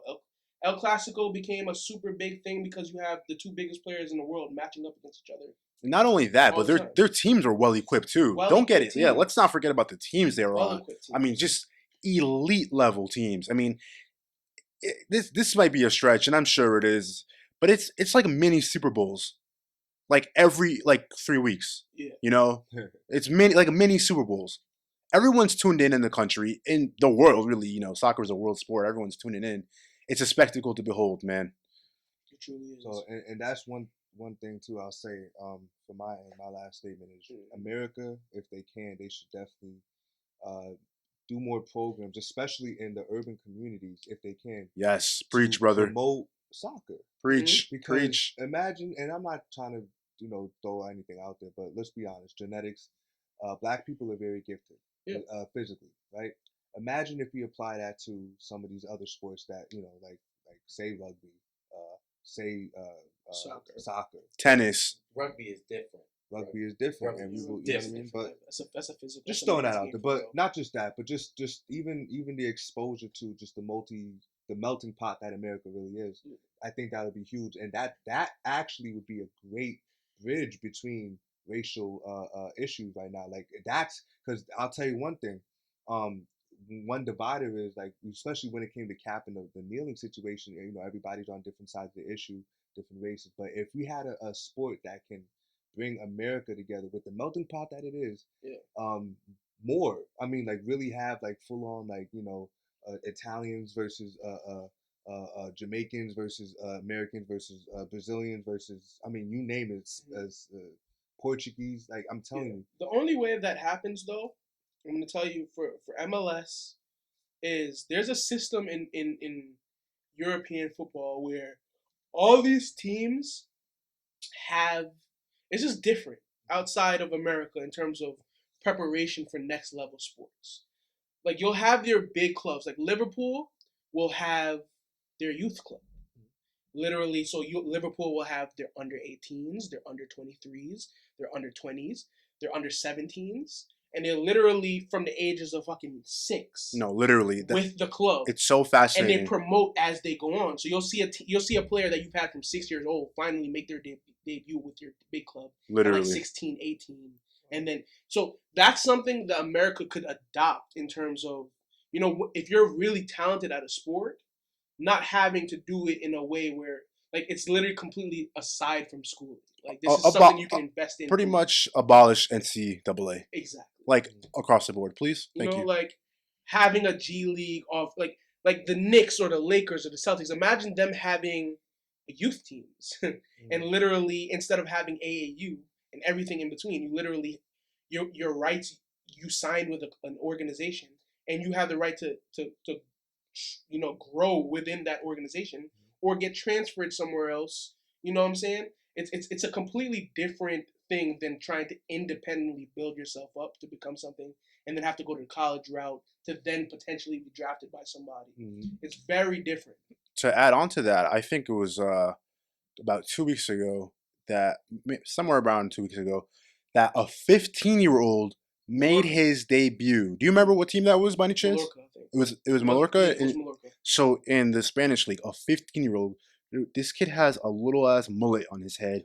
Speaker 1: El Clasico became a super big thing because you have the two biggest players in the world matching up against each other.
Speaker 2: Not only that,
Speaker 1: All
Speaker 2: but
Speaker 1: the time.
Speaker 2: their teams are well equipped too. Don't get
Speaker 1: Well-equipped
Speaker 2: it. Yeah,
Speaker 1: teams.
Speaker 2: let's not forget about the teams they were on.
Speaker 1: Well-equipped teams.
Speaker 2: I mean, just elite level teams. I mean, this might be a stretch, and I'm sure it is, but it's like mini Super Bowls, like every 3 weeks.
Speaker 1: Yeah.
Speaker 2: You know, it's mini Super Bowls. Everyone's tuned in the country, in the world. Really, you know, soccer is a world sport. Everyone's tuning in. It's a spectacle to behold, man.
Speaker 1: It truly is.
Speaker 3: So, and that's one thing too. I'll say, for my last statement is America, if they can, they should definitely do more programs, especially in the urban communities, if they can.
Speaker 2: Yes, preach,
Speaker 3: to
Speaker 2: brother.
Speaker 3: Promote soccer.
Speaker 2: Preach,
Speaker 3: Because
Speaker 2: preach.
Speaker 3: imagine, and I'm not trying to throw anything out there, but let's be honest, genetics. Black people are very gifted, physically, right? Imagine if we apply that to some of these other sports that like say rugby, say soccer.
Speaker 2: Tennis.
Speaker 4: Rugby is different.
Speaker 3: Rugby is different, and we will, you know what I mean. But
Speaker 1: that's a physical.
Speaker 3: just
Speaker 1: that's a
Speaker 3: throwing that
Speaker 1: men's
Speaker 3: out
Speaker 1: game
Speaker 3: there.
Speaker 1: for
Speaker 3: But
Speaker 1: real.
Speaker 3: not just that, but just even the exposure to just the melting pot that America really is. I think that would be huge, and that actually would be a great bridge between racial issues right now. Like that's because I'll tell you one thing. Um, one divider is like, especially when it came to capping the kneeling situation. You know, everybody's on different sides of the issue, different races. But if we had a sport that can bring America together with the melting pot that it is,
Speaker 1: Yeah.
Speaker 3: more. I mean, like really have like full on like Italians versus Jamaicans versus Americans versus Brazilians versus, I mean, you name it, as Portuguese. Like I'm telling you,
Speaker 1: The only way that happens, though, I'm going to tell you for MLS is there's a system in European football where all these teams have it's just different outside of America in terms of preparation for next level sports. Like you'll have your big clubs, like Liverpool will have their youth club. Literally, so Liverpool will have their under 18s, their under 23s, their under 20s, their under 17s, and they're literally from the ages of fucking 6.
Speaker 2: No, literally,
Speaker 1: with the club.
Speaker 2: It's so
Speaker 1: And
Speaker 2: fascinating.
Speaker 1: they promote as they go on. So you'll see a player that you've had from 6 years old finally make their debut with your big club.
Speaker 2: Literally,
Speaker 1: at like 16, 18. And then so that's something that America could adopt in terms of, if you're really talented at a sport, not having to do it in a way where like it's literally completely aside from schooling. Like this is something you can invest in.
Speaker 2: Pretty much abolish NCAA.
Speaker 1: Exactly.
Speaker 2: Like across the board, please.
Speaker 1: You
Speaker 2: Thank
Speaker 1: know,
Speaker 2: you.
Speaker 1: like having a G League of like the Knicks or the Lakers or the Celtics. Imagine them having youth teams and literally instead of having AAU and everything in between, you literally your rights you signed with an organization and you have the right to grow within that organization or get transferred somewhere else. You know what I'm saying? It's a completely different thing than trying to independently build yourself up to become something and then have to go to the college route to then potentially be drafted by somebody. It's very different.
Speaker 2: To add on to that, I think it was about 2 weeks ago somewhere around 2 weeks ago, that a 15-year-old made his debut. Do you remember what team that was by any chance?
Speaker 1: Mallorca, I think.
Speaker 2: It was Mallorca.
Speaker 1: Yeah, it was Mallorca.
Speaker 2: So in the Spanish league, a 15-year-old, this kid has a little ass mullet on his head,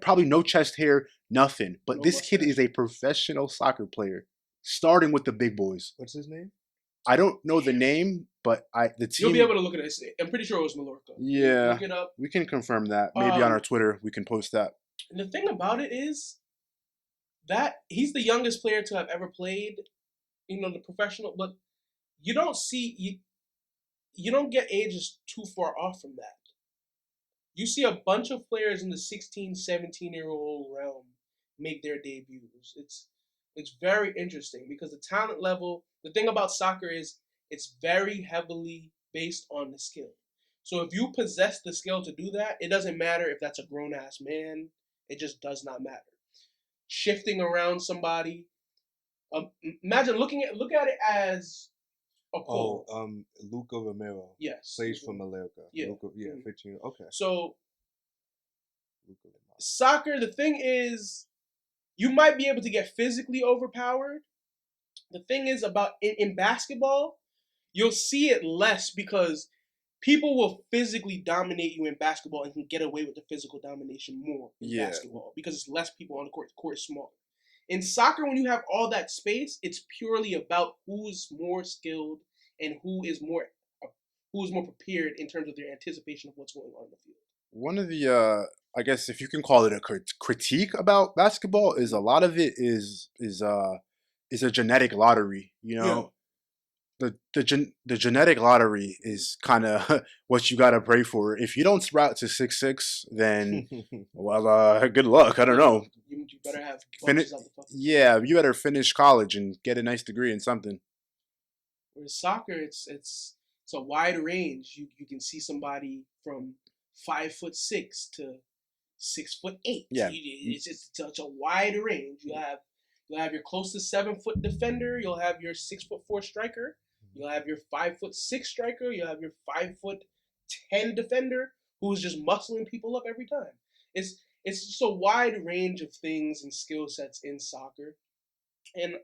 Speaker 2: probably no chest hair, nothing. But
Speaker 1: No
Speaker 2: this kid
Speaker 1: mustache.
Speaker 2: is a professional soccer player, starting with the big boys.
Speaker 3: what's his name?
Speaker 2: I don't know the name, but the team.
Speaker 1: You'll be able to look at it. I'm pretty sure it was Mallorca.
Speaker 2: Yeah,
Speaker 1: Look it up.
Speaker 2: we can confirm that. Maybe on our Twitter, we can post that.
Speaker 1: And the thing about it is that he's the youngest player to have ever played, the professional. But you don't see you don't get ages too far off from that. You see a bunch of players in the 16, 17-year-old realm make their debuts. It's very interesting because the talent level, the thing about soccer is it's very heavily based on the skill. So if you possess the skill to do that, it doesn't matter if that's a grown-ass man. It just does not matter. Shifting around somebody. Imagine look at it as a pole.
Speaker 3: Luca Romero.
Speaker 1: Yes.
Speaker 3: Plays for Mallorca.
Speaker 1: Yeah.
Speaker 3: Luca, 15. Okay.
Speaker 1: So soccer, the thing is, you might be able to get physically overpowered. The thing is about in basketball, you'll see it less because people will physically dominate you in basketball and can get away with the physical domination more in basketball because it's less people on the court. The court is smaller. In soccer, when you have all that space, it's purely about who's more skilled and who is more prepared in terms of their anticipation of what's going on in the field.
Speaker 2: One of the I guess if you can call it a critique about basketball is a lot of it is a genetic lottery. The genetic lottery is kind of what you gotta pray for. If you don't sprout to 6'6", then well, good luck. I don't know.
Speaker 1: You better have
Speaker 2: you better finish college and get a nice degree in something.
Speaker 1: Whereas soccer, it's a wide range. You can see somebody from 5'6" to 6'8".
Speaker 2: Yeah,
Speaker 1: it's a wide range. You'll have your close to 7-foot defender. You'll have your 6'4" striker. You'll have your 5'6" striker. You'll have your 5'10" defender who's just muscling people up every time. It's just a wide range of things and skill sets in soccer, and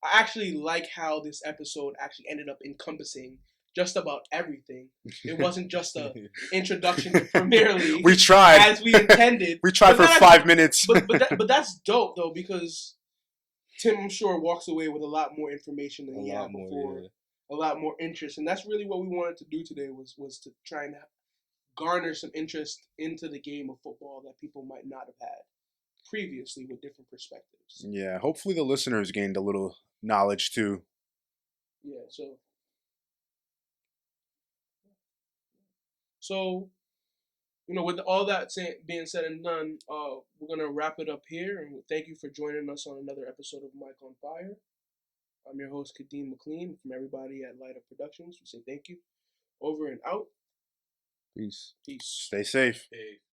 Speaker 1: I actually like how this episode actually ended up encompassing just about everything. It wasn't just a introduction to Premier League.
Speaker 2: We tried.
Speaker 1: As we intended.
Speaker 2: We tried for 5 minutes.
Speaker 1: But that's dope, though, because Tim, I'm sure, walks away with a lot more information than he had before. A lot more interest. And that's really what we wanted to do today was to try and garner some interest into the game of football that people might not have had previously with different perspectives.
Speaker 2: Yeah, hopefully the listeners gained a little knowledge too.
Speaker 1: Yeah, so with all that being said and done, we're gonna wrap it up here, and thank you for joining us on another episode of Mike on Fire. I'm your host, Kadeem McLean. From everybody at Light Up Productions, we say thank you. Over and out.
Speaker 3: Peace.
Speaker 1: Peace.
Speaker 2: Stay safe.
Speaker 4: Hey.